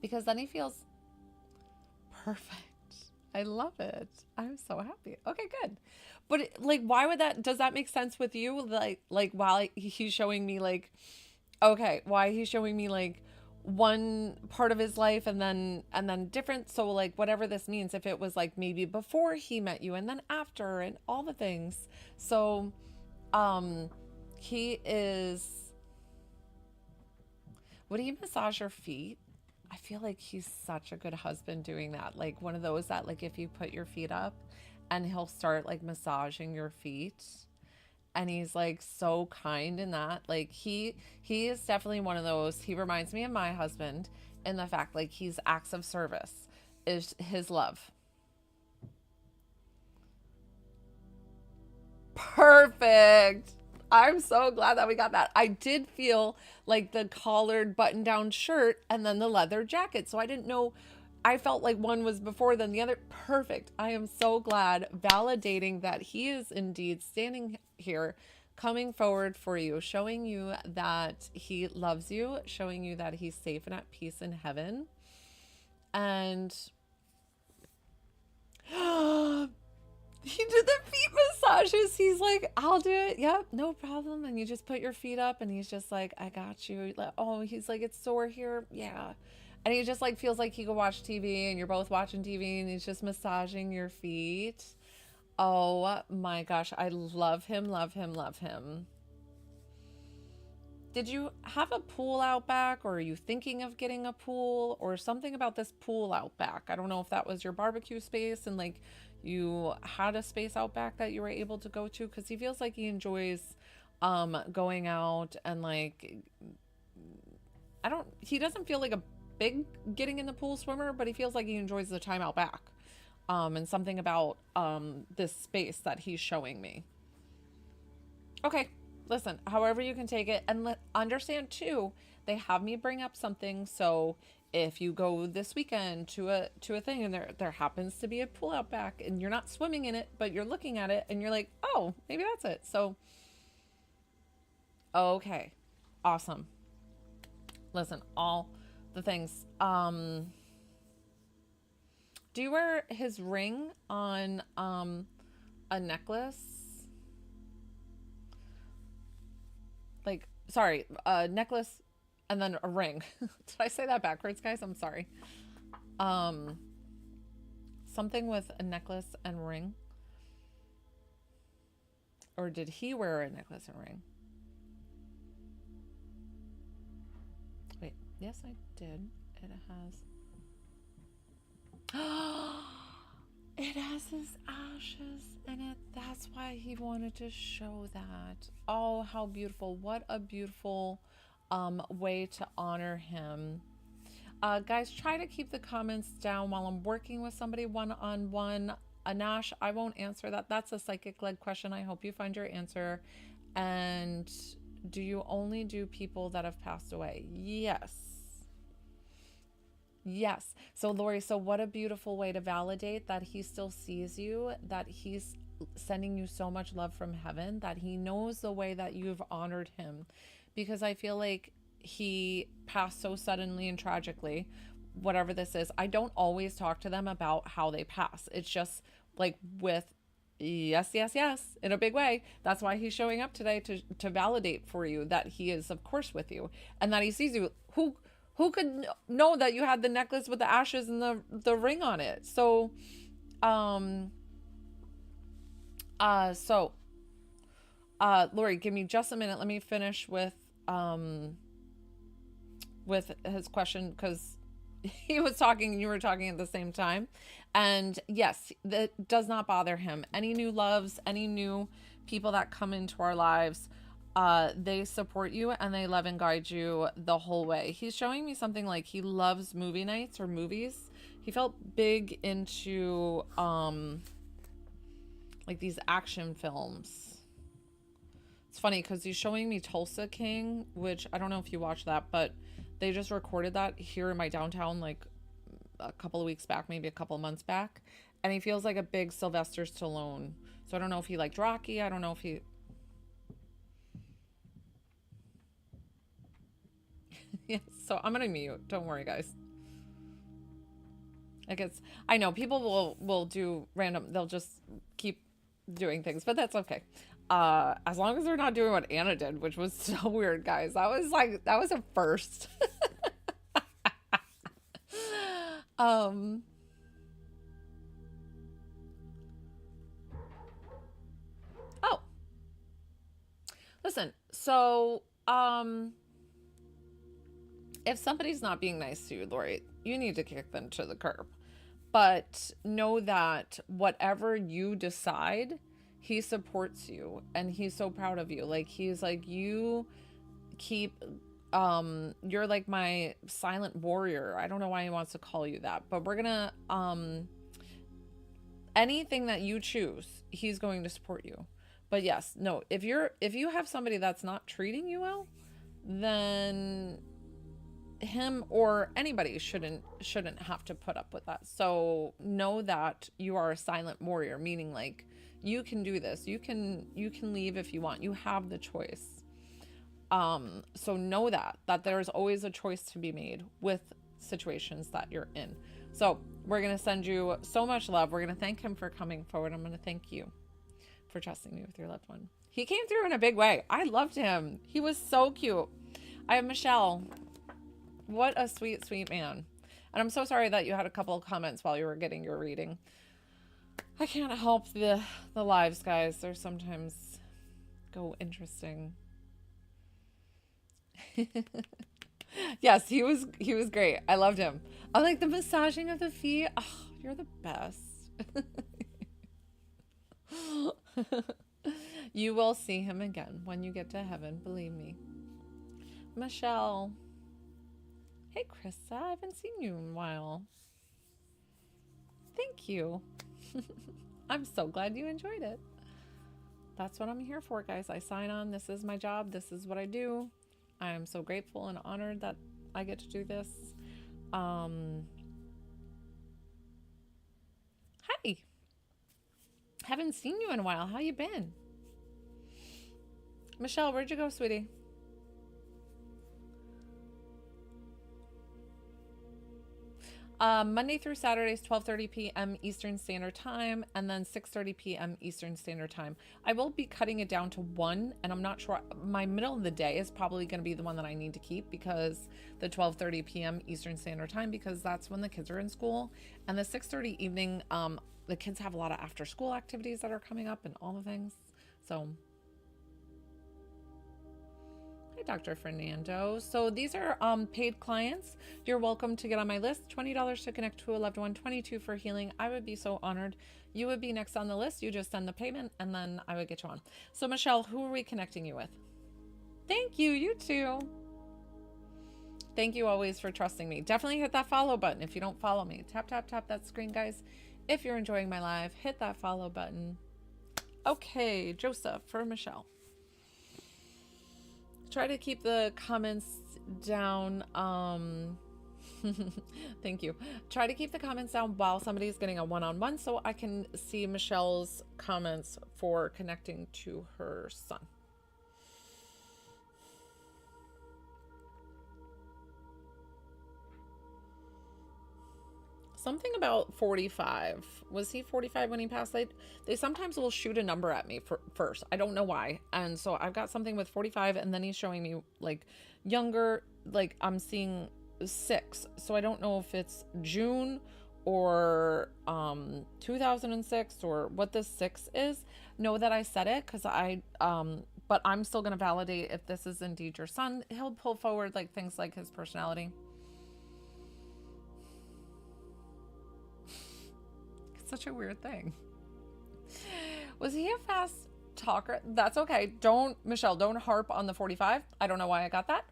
because then he feels perfect. I love it. I'm so happy. Okay, good. But like, why would that, does that make sense with you? Like while he's showing me like Okay, why he's showing me like one part of his life and then different, so like whatever this means, if it was like maybe before he met you and then after and all the things. So um he is, would he massage your feet? I feel like he's such a good husband doing that. Like one of those that like if you put your feet up and he'll start like massaging your feet, and he's like so kind in that. Like he is definitely one of those. He reminds me of my husband in the fact like he's acts of service is his love. Perfect. I'm so glad that we got that. I did feel like the collared button down shirt and then the leather jacket. So I didn't know. I felt like one was before than the other. Perfect. I am so glad, validating that he is indeed standing here, coming forward for you, showing you that he loves you, showing you that he's safe and at peace in heaven. And he did the feet massages. He's like, I'll do it. Yep, no problem. And you just put your feet up and he's just like, I got you. Like, oh, he's like, it's sore here. Yeah. And he just like feels like he could watch TV and you're both watching TV and he's just massaging your feet. Oh my gosh. I love him, love him, love him. Did you have a pool out back, or are you thinking of getting a pool, or something about this pool out back? I don't know if that was your barbecue space and like you had a space out back that you were able to go to, because he feels like he enjoys going out and like I don't, he doesn't feel like a big getting in the pool swimmer, but he feels like he enjoys the time out back. And something about this space that he's showing me. Okay, listen, however you can take it, and understand too, they have me bring up something. So if you go this weekend to a thing and there happens to be a pool out back and you're not swimming in it, but you're looking at it and you're like, oh, maybe that's it. So okay, awesome. Listen, all the things. Do you wear his ring on a necklace? Like, sorry, a necklace and then a ring. Did I say that backwards, guys? I'm sorry. Um, Something with a necklace and ring. Or did he wear a necklace and ring? Wait, yes, I did. It has. It has his ashes in it. That's why he wanted to show that. Oh, how beautiful. What a beautiful way to honor him. Guys, try to keep the comments down while I'm working with somebody one-on-one. Anash, I won't answer that. That's a psychic-led question. I hope you find your answer. And do you only do people that have passed away? Yes. Yes. So Lori, so what a beautiful way to validate that he still sees you, that he's sending you so much love from heaven, that he knows the way that you've honored him. Because I feel like he passed so suddenly and tragically, whatever this is. I don't always talk to them about how they pass. It's just like with yes, yes, yes, in a big way. That's why he's showing up today to validate for you that he is of course with you and that he sees you. Who could know that you had the necklace with the ashes and the ring on it? So so Lori, give me just a minute. Let me finish with his question, because he was talking and you were talking at the same time. And yes, that does not bother him. Any new loves, any new people that come into our lives, they support you and they love and guide you the whole way. He's showing me something like he loves movie nights or movies. He felt big into like these action films. It's funny because he's showing me Tulsa King, which I don't know if you watched that, but they just recorded that here in my downtown like a couple of weeks back, maybe a couple of months back. And he feels like a big Sylvester Stallone. So I don't know if he liked Rocky. I don't know if he... Yes, so I'm gonna mute. Don't worry, guys. I guess I know people will do random. They'll just keep doing things, but that's okay. As long as they're not doing what Anna did, which was so weird, guys. That was a first. um oh, listen. So, if somebody's not being nice to you, Lori, you need to kick them to the curb. But know that whatever you decide, he supports you and he's so proud of you. Like, he's like, you keep, you're like my silent warrior. I don't know why he wants to call you that, but we're gonna, anything that you choose, he's going to support you. But yes, no, if you have somebody that's not treating you well, then him or anybody shouldn't have to put up with that. So know that you are a silent warrior, meaning like you can do this. You can leave if you want. You have the choice. So know that there's always a choice to be made with situations that you're in. So we're going to send you so much love. We're going to thank him for coming forward. I'm going to thank you for trusting me with your loved one. He came through in a big way. I loved him. He was so cute. I have Michelle. What a sweet, sweet man. And I'm so sorry that you had a couple of comments while you were getting your reading. I can't help the lives, guys. They're sometimes go interesting. Yes, he was great. I loved him. I like the massaging of the feet. Oh, you're the best. You will see him again when you get to heaven, believe me. Michelle. Hey, Krista, I haven't seen you in a while. Thank you. I'm so glad you enjoyed it. That's what I'm here for, guys. I sign on. This is my job. This is what I do. I am so grateful and honored that I get to do this. Hi. Haven't seen you in a while. How you been? Michelle, where'd you go, sweetie? Monday through Saturdays, 12:30 p.m. Eastern Standard Time, and then 6:30 p.m. Eastern Standard Time. I will be cutting it down to 1, and I'm not sure. My middle of the day is probably going to be the one that I need to keep, because the 12:30 p.m. Eastern Standard Time, because that's when the kids are in school, and the 6:30 evening, the kids have a lot of after-school activities that are coming up and all the things. So, hi, Dr. Fernando. So these are paid clients. You're welcome to get on my list. $20 to connect to a loved one, $22 for healing. I would be so honored. You would be next on the list. You just send the payment and then I would get you on. So Michelle, who are we connecting you with? Thank you. You too. Thank you always for trusting me. Definitely hit that follow button if you don't follow me. Tap, tap, tap that screen, guys. If you're enjoying my live, hit that follow button. Okay, Joseph for Michelle. Try to keep the comments down. Thank you. Try to keep the comments down while somebody's getting a one-on-one so I can see Michelle's comments for connecting to her son. Something about 45. Was he 45 when he passed? They sometimes will shoot a number at me first. I don't know why. And so I've got something with 45, and then he's showing me like younger, like I'm seeing 6. So I don't know if it's June or 2006 or what this 6 is. Know that I said it because but I'm still going to validate if this is indeed your son. He'll pull forward like things like his personality. Such a weird thing. Was he a fast talker? That's okay. Michelle, don't harp on the 45. I don't know why I got that.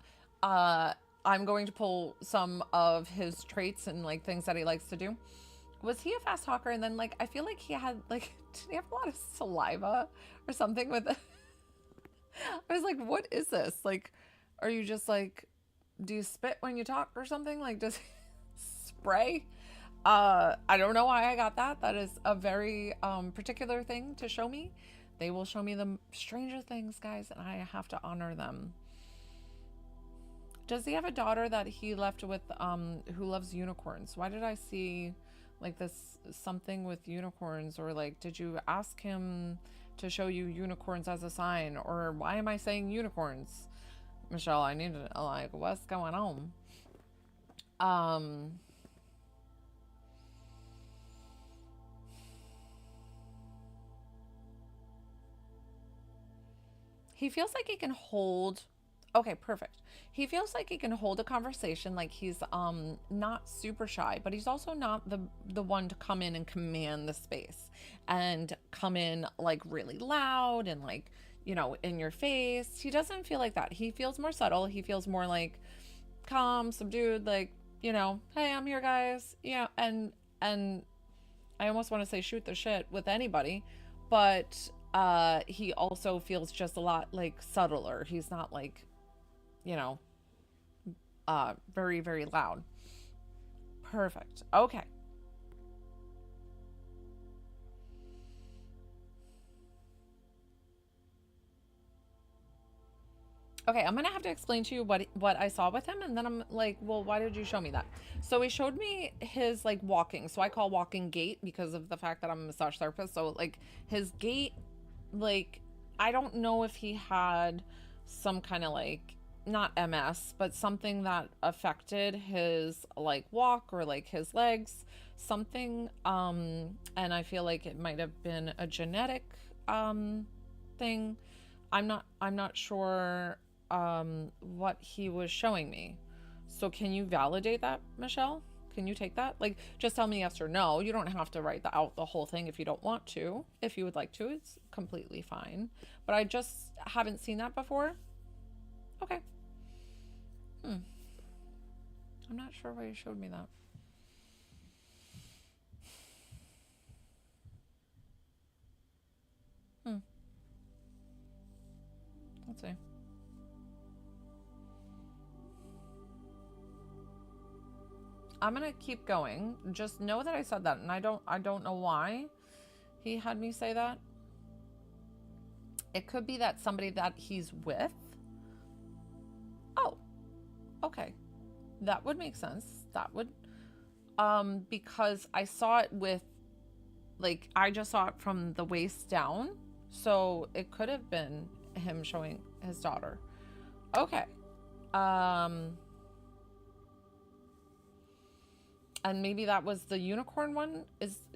I'm going to pull some of his traits and like things that he likes to do. Was he a fast talker? And then like, I feel like he had like, did he have a lot of saliva or something with it? I was like, what is this? Like, are you just like, do you spit when you talk or something? Like, does he spray? I don't know why I got that. That is a very particular thing to show me. They will show me the stranger things, guys, and I have to honor them. Does he have a daughter that he left with who loves unicorns? Why did I see like this something with unicorns? Or like, did you ask him to show you unicorns as a sign? Or why am I saying unicorns? Michelle, I need to, like, what's going on? He feels like he can hold, okay, perfect. He feels like he can hold a conversation, like he's not super shy, but he's also not the one to come in and command the space and come in like really loud and like, you know, in your face. He doesn't feel like that. He feels more subtle. He feels more like calm, subdued, like, you know, hey, I'm here, guys. Yeah, and I almost want to say shoot the shit with anybody, but he also feels just a lot like subtler. He's not like, you know, very, very loud. Perfect. Okay. Okay, I'm gonna have to explain to you what I saw with him, and then I'm like, well, why did you show me that? So he showed me his like walking. So I call walking gait because of the fact that I'm a massage therapist. So like his gait, like I don't know if he had some kind of like not MS, but something that affected his like walk or like his legs, something. And I feel like it might have been a genetic thing. I'm not sure what he was showing me. So can you validate that, Michelle? Can you take that? Like, just tell me yes or no. You don't have to write out the whole thing if you don't want to. If you would like to, it's completely fine. But I just haven't seen that before. Okay. I'm not sure why you showed me that. Let's see. I'm gonna keep going. Just know that I said that, and I don't know why he had me say that. It could be that somebody that he's with. Oh, okay. That would make sense. That would because I saw it with like I just saw it from the waist down. So it could have been him showing his daughter. Okay. And maybe that was the unicorn one.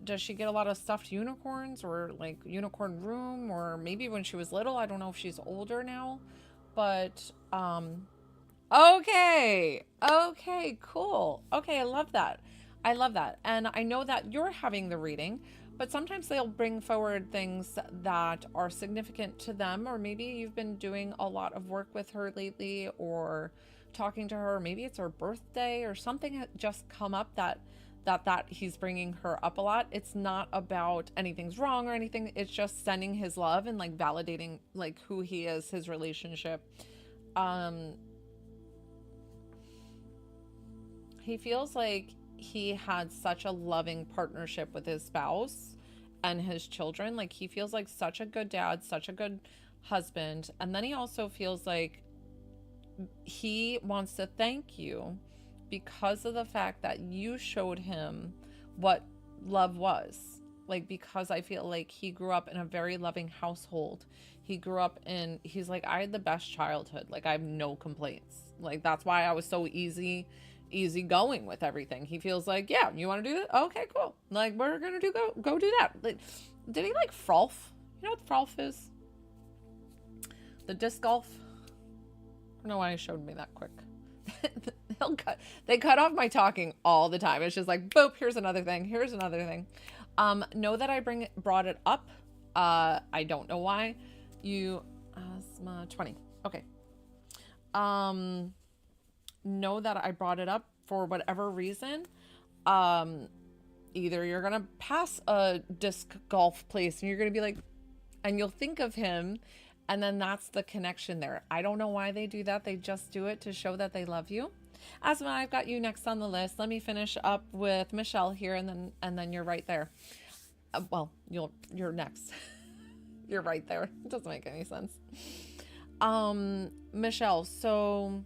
Does she get a lot of stuffed unicorns or like unicorn room, or maybe when she was little? I don't know if she's older now, but okay. Okay, cool. Okay, I love that. I love that. And I know that you're having the reading, but sometimes they'll bring forward things that are significant to them, or maybe you've been doing a lot of work with her lately, or talking to her, maybe it's her birthday or something had just come up that he's bringing her up a lot. It's not about anything's wrong or anything. It's just sending his love and like validating like who he is, his relationship. He feels like he had such a loving partnership with his spouse and his children. Like he feels like such a good dad, such a good husband. And then he also feels like he wants to thank you because of the fact that you showed him what love was. Like, because I feel like he grew up in a very loving household. He grew up in, he's like, I had the best childhood. Like, I have no complaints. Like, that's why I was so easy going with everything. He feels like, yeah, you want to do that? Okay, cool. Like, we're going to go do that. Like, did he like Frolf? You know what Frolf is? The disc golf? I don't know why he showed me that quick. They cut off my talking all the time. It's just like, boop, here's another thing. Here's another thing. Know that I brought it up. I don't know why. You, asthma 20. Okay. Know that I brought it up for whatever reason. Either you're going to pass a disc golf place and you're going to be like, and you'll think of him, and then that's the connection there. I don't know why they do that. They just do it to show that they love you. Asma, I've got you next on the list. Let me finish up with Michelle here, and then you're right there. Well, you're next. You're right there. It doesn't make any sense. Michelle, so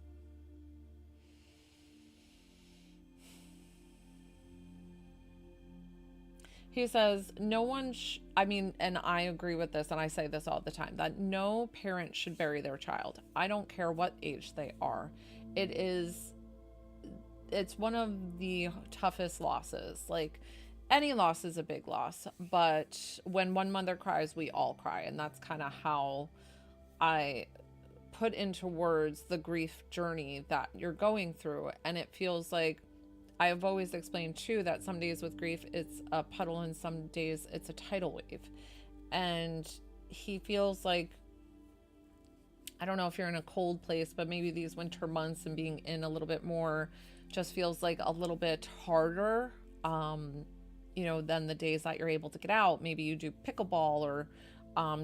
He says, no one, I mean, and I agree with this, and I say this all the time, that no parent should bury their child. I don't care what age they are. It is, it's one of the toughest losses. Like, any loss is a big loss, but when one mother cries, we all cry. And that's kind of how I put into words the grief journey that you're going through. And it feels like, I've always explained too that some days with grief it's a puddle and some days it's a tidal wave. And he feels like, I don't know if you're in a cold place, but maybe these winter months and being in a little bit more just feels like a little bit harder, you know, than the days that you're able to get out. Maybe you do pickleball or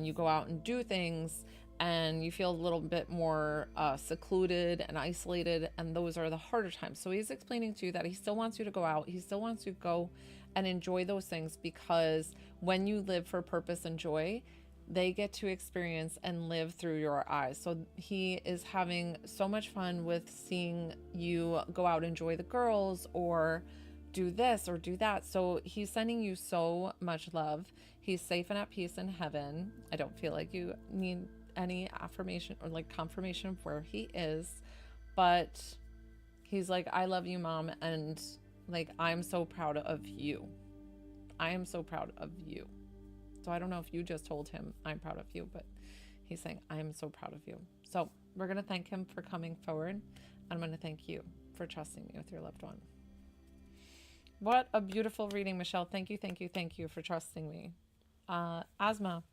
you go out and do things, and you feel a little bit more secluded and isolated, and those are the harder times. So he's explaining to you that he still wants you to go out. He still wants you to go and enjoy those things, because when you live for purpose and joy, they get to experience and live through your eyes. So he is having so much fun with seeing you go out and enjoy the girls or do this or do that. So he's sending you so much love. He's safe and at peace in heaven. I don't feel like you need any affirmation or like confirmation of where he is, but he's like, I love you, Mom, and like, I'm so proud of you. I am so proud of you. So I don't know if you just told him I'm proud of you, but he's saying I am so proud of you. So we're going to thank him for coming forward. I'm going to thank you for trusting me with your loved one. What a beautiful reading, Michelle. Thank you, thank you, thank you for trusting me. Asma,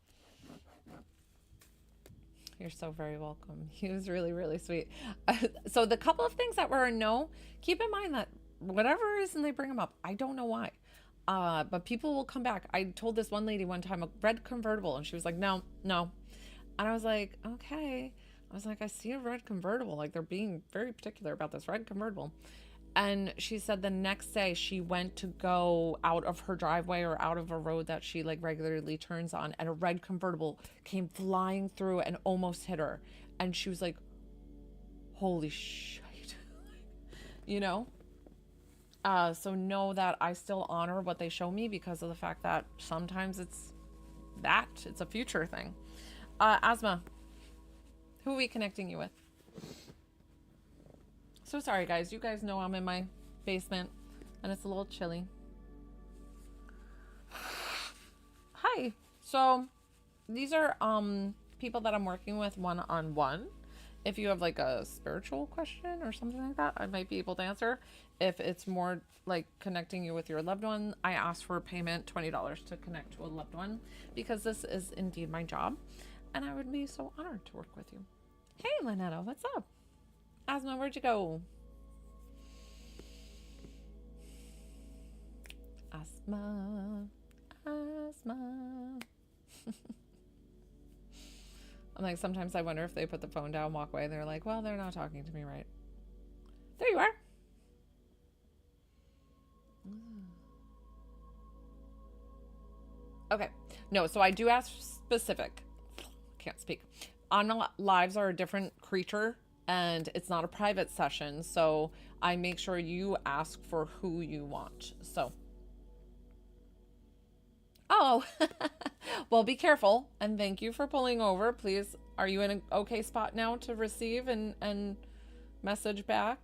you're so very welcome. He was really, really sweet. So the couple of things that were a no, keep in mind that whatever reason they bring them up, I don't know why. But people will come back. I told this one lady one time, a red convertible, and she was like, no. And I was like, okay. I was like, I see a red convertible. Like, they're being very particular about this red convertible. And she said the next day she went to go out of her driveway or out of a road that she like regularly turns on, and a red convertible came flying through and almost hit her. And she was like, holy shit. You know? So know that I still honor what they show me, because of the fact that sometimes it's a future thing. Asma, who are we connecting you with? So sorry, guys. You guys know I'm in my basement and it's a little chilly. Hi. So these are people that I'm working with one-on-one. If you have like a spiritual question or something like that, I might be able to answer. If it's more like connecting you with your loved one, I ask for payment $20 to connect to a loved one, because this is indeed my job, and I would be so honored to work with you. Hey, Lynetta, what's up? Asma, where'd you go? Asma. I'm like, sometimes I wonder if they put the phone down, walk away, and they're like, well, they're not talking to me, right? There you are. Okay. No, so I do ask specific. Can't speak. On lives are a different creature, and it's not a private session, so I make sure you ask for who you want. So. Oh, well, be careful, and thank you for pulling over. Please, are you in an okay spot now to receive and message back?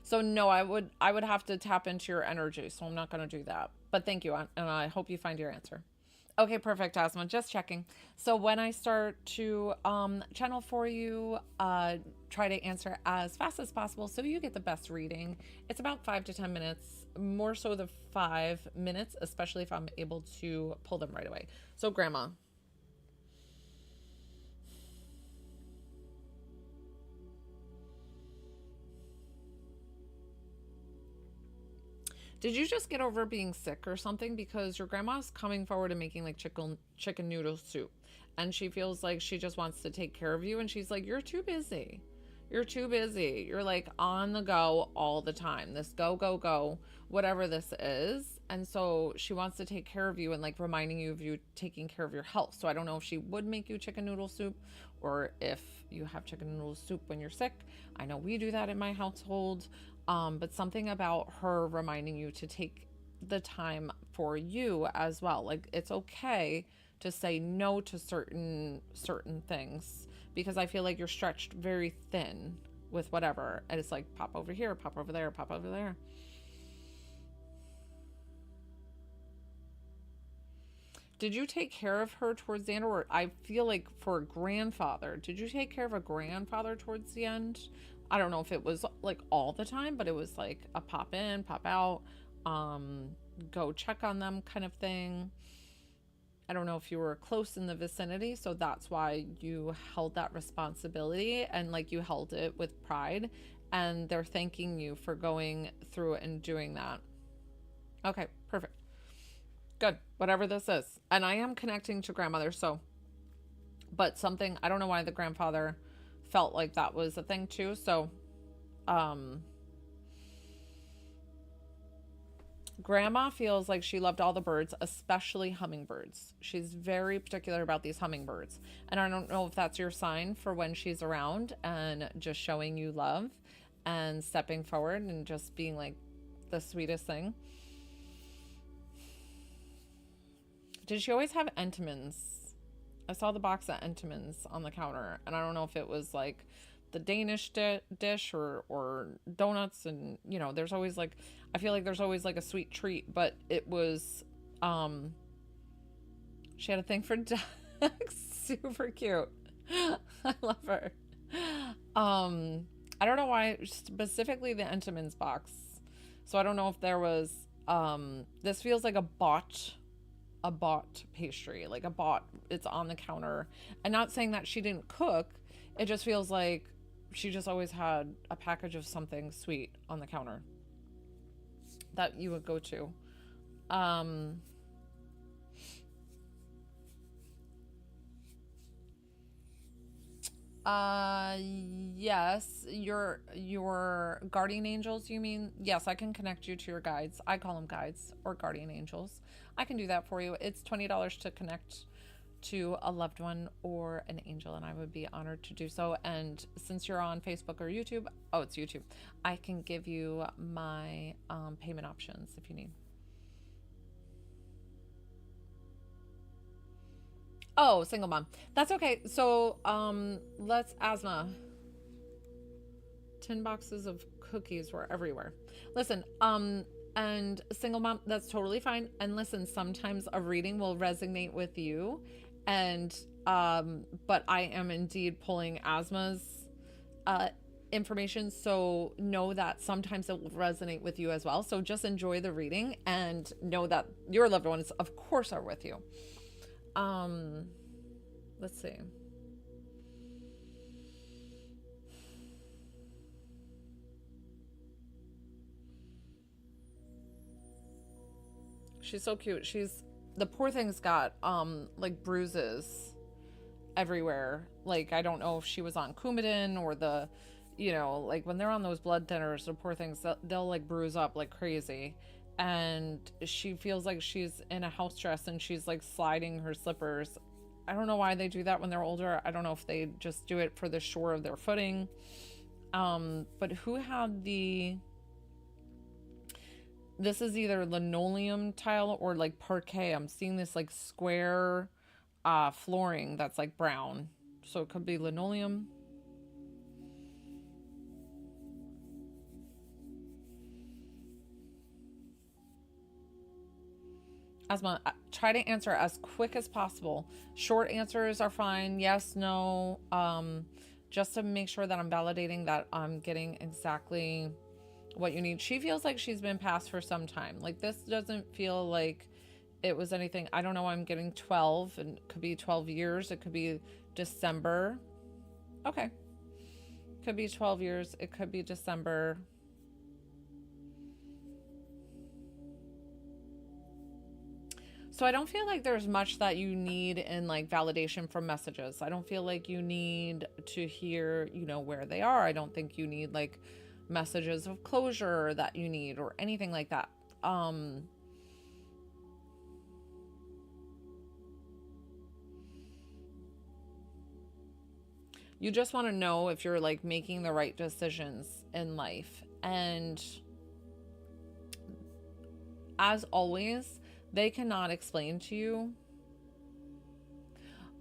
So no, I would have to tap into your energy, so I'm not going to do that. But thank you, and I hope you find your answer. Okay, perfect, Asma. Just checking. So when I start to channel for you, try to answer as fast as possible so you get the best reading. It's about 5 to 10 minutes, more so the 5 minutes, especially if I'm able to pull them right away. So Grandma. Did you just get over being sick or something? Because your grandma's coming forward and making like chicken noodle soup. And she feels like she just wants to take care of you. And she's like, you're too busy. You're too busy. You're like on the go all the time. This go, go, go, whatever this is. And so she wants to take care of you and like reminding you of you taking care of your health. So I don't know if she would make you chicken noodle soup or if you have chicken noodle soup when you're sick. I know we do that in my household. But something about her reminding you to take the time for you as well. Like it's okay to say no to certain things because I feel like you're stretched very thin with whatever. And it's like pop over here, pop over there, pop over there. Did you take care of her towards the end? Or I feel like for a grandfather, did you take care of a grandfather towards the end? I don't know if it was like all the time, but it was like a pop in, pop out, um, go check on them kind of thing. I don't know if you were close in the vicinity, so that's why you held that responsibility and like you held it with pride. And they're thanking you for going through it and doing that. Okay, perfect. Good. Whatever this is. And I am connecting to grandmother, so, but something, I don't know why the grandfather felt like that was a thing too. So, um, Grandma feels like she loved all the birds, especially hummingbirds. She's very particular about these hummingbirds. And I don't know if that's your sign for when she's around and just showing you love and stepping forward and just being like the sweetest thing. Did she always have Entenmann's? I saw the box of Entenmann's on the counter, and I don't know if it was like the Danish dish or donuts, and you know, there's always like, I feel like there's always like a sweet treat, but it was, she had a thing for ducks. Super cute. I love her. I don't know why specifically the Entenmann's box. So I don't know if there was, this feels like a bought pastry, like a bought, it's on the counter. And not saying that she didn't cook, it just feels like she just always had a package of something sweet on the counter that you would go to. Yes, your guardian angels, you mean? Yes, I can connect you to your guides. I call them guides or guardian angels. I can do that for you. It's $20 to connect to a loved one or an angel, and I would be honored to do so. And since you're on Facebook or YouTube, oh, it's YouTube, I can give you my payment options if you need. Oh, single mom. That's okay. So, let's asthma. 10 boxes of cookies were everywhere. Listen, and single mom, that's totally fine. And listen, sometimes a reading will resonate with you. And, but I am indeed pulling asthma's, information. So know that sometimes it will resonate with you as well. So just enjoy the reading and know that your loved ones, of course, are with you. Let's see. She's so cute. The poor thing's got like bruises everywhere. Like I don't know if she was on Coumadin or like when they're on those blood thinners, the poor things, they'll like bruise up like crazy. And she feels like she's in a house dress and she's like sliding her slippers. I don't know why they do that when they're older. I don't know if they just do it for the sure of their footing. But who had this is either linoleum tile or like parquet. I'm seeing this like square flooring that's like brown. So it could be linoleum. Asma, try to answer as quick as possible. Short answers are fine. Yes, no. Just to make sure that I'm validating that I'm getting exactly what you need. She feels like she's been passed for some time. Like this doesn't feel like it was anything. I don't know. I'm getting 12 and it could be 12 years. It could be December. Okay. Could be 12 years. It could be December. So I don't feel like there's much that you need in like validation from messages. I don't feel like you need to hear, you know, where they are. I don't think you need like messages of closure that you need or anything like that. You just want to know if you're like making the right decisions in life. And as always, they cannot explain to you.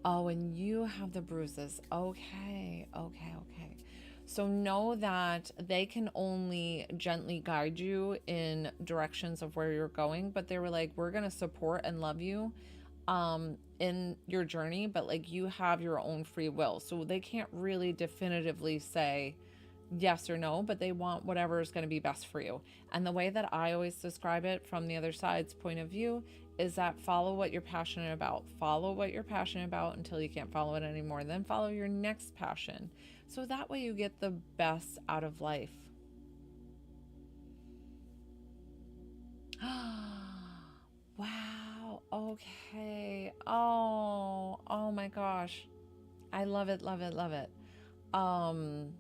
Oh, and you have the bruises. Okay, okay, okay. So know that they can only gently guide you in directions of where you're going, but they were like, we're going to support and love you in your journey, but like you have your own free will. So they can't really definitively say yes or no, but they want whatever is going to be best for you. And the way that I always describe it from the other side's point of view is that follow what you're passionate about. Follow what you're passionate about until you can't follow it anymore. Then follow your next passion. So that way you get the best out of life. Wow. Okay. Oh my gosh. I love it, love it, love it. Um,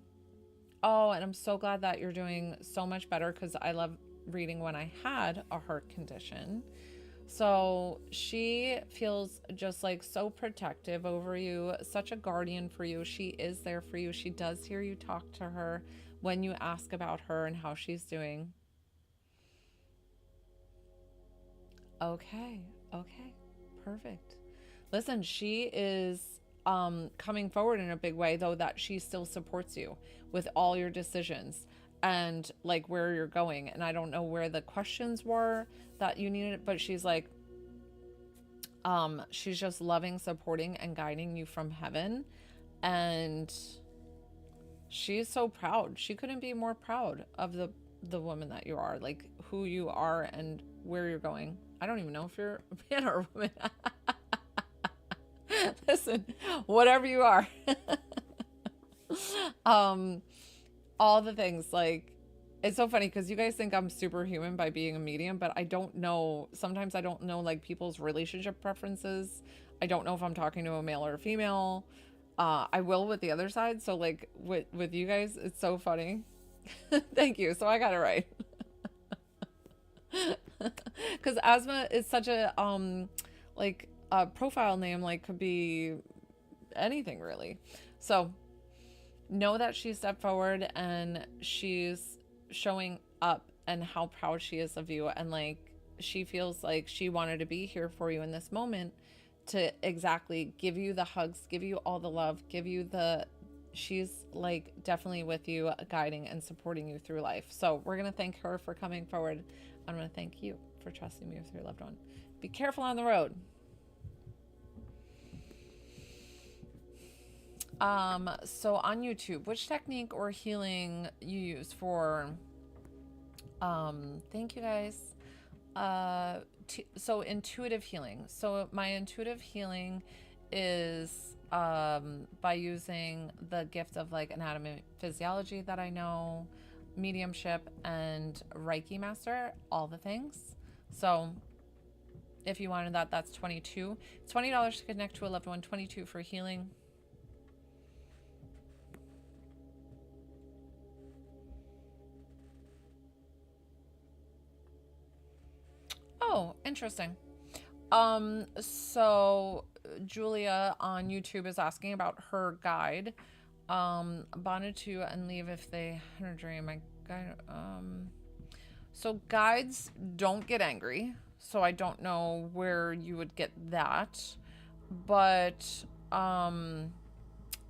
oh, and I'm so glad that you're doing so much better because I love reading when I had a heart condition. So she feels just like so protective over you, such a guardian for you. She is there for you. She does hear you talk to her when you ask about her and how she's doing. Okay, okay, perfect. Listen, she is coming forward in a big way, though, that she still supports you with all your decisions and like where you're going. And I don't know where the questions were that you needed, but she's like, she's just loving, supporting, and guiding you from heaven. And she's so proud. She couldn't be more proud of the woman that you are, like who you are and where you're going. I don't even know if you're a man or a woman. Listen, whatever you are. um all the things, like, it's so funny because you guys think I'm superhuman by being a medium, but I don't know. Sometimes I don't know like people's relationship preferences. I don't know if I'm talking to a male or a female. I will with the other side. So like with you guys, it's so funny. Thank you. So I got it right. Because asthma is such a like a profile name, like could be anything really. So know that she stepped forward and she's showing up and how proud she is of you, and like she feels like she wanted to be here for you in this moment to exactly give you the hugs, give you all the love, give you the, she's like definitely with you, guiding and supporting you through life. So we're going to thank her for coming forward. I'm going to thank you for trusting me with your loved one. Be careful on the road. So on YouTube, which technique or healing you use for, thank you guys. So intuitive healing. So my intuitive healing is, by using the gift of like anatomy and physiology that I know, mediumship and Reiki master, all the things. So if you wanted that, that's $22. It's $20 to connect to a loved one, $22 for healing. Oh, interesting. So Julia on YouTube is asking about her guide. Bonded to and leave if they had a dream. My guide. So guides don't get angry. So I don't know where you would get that, but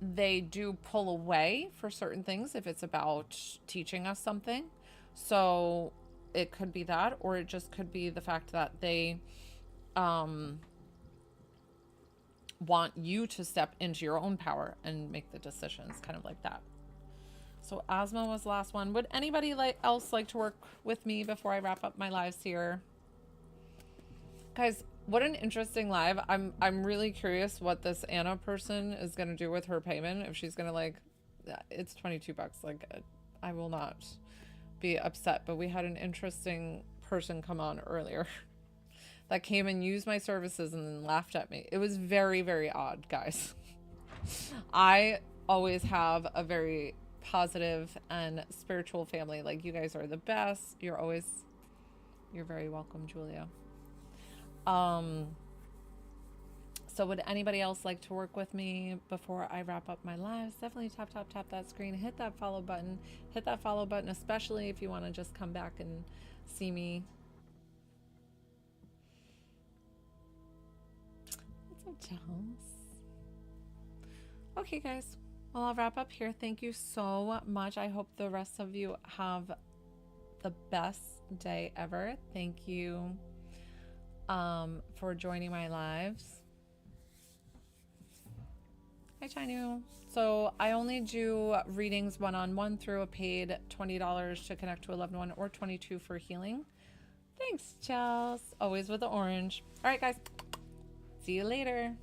they do pull away for certain things if it's about teaching us something. So it could be that, or it just could be the fact that they want you to step into your own power and make the decisions, kind of like that. So asthma was the last one. Would anybody else like to work with me before I wrap up my lives here? Guys, what an interesting live. I'm really curious what this Anna person is going to do with her payment. If she's going to like, it's $22. Like, I will not be upset, but we had an interesting person come on earlier. that came and used my services and then laughed at me. It was very, very odd, guys. I always have a very positive and spiritual family. Like, you guys are the best. You're very welcome, Julia. So would anybody else like to work with me before I wrap up my lives? Definitely tap that screen, hit that follow button, especially if you want to just come back and see me. What's up, Charles? Okay, guys. Well, I'll wrap up here. Thank you so much. I hope the rest of you have the best day ever. Thank you for joining my lives. Hi, Chinu. So I only do readings one-on-one through a paid $20 to connect to a loved one or $22 for healing. Thanks, Chels. Always with the orange. All right, guys. See you later.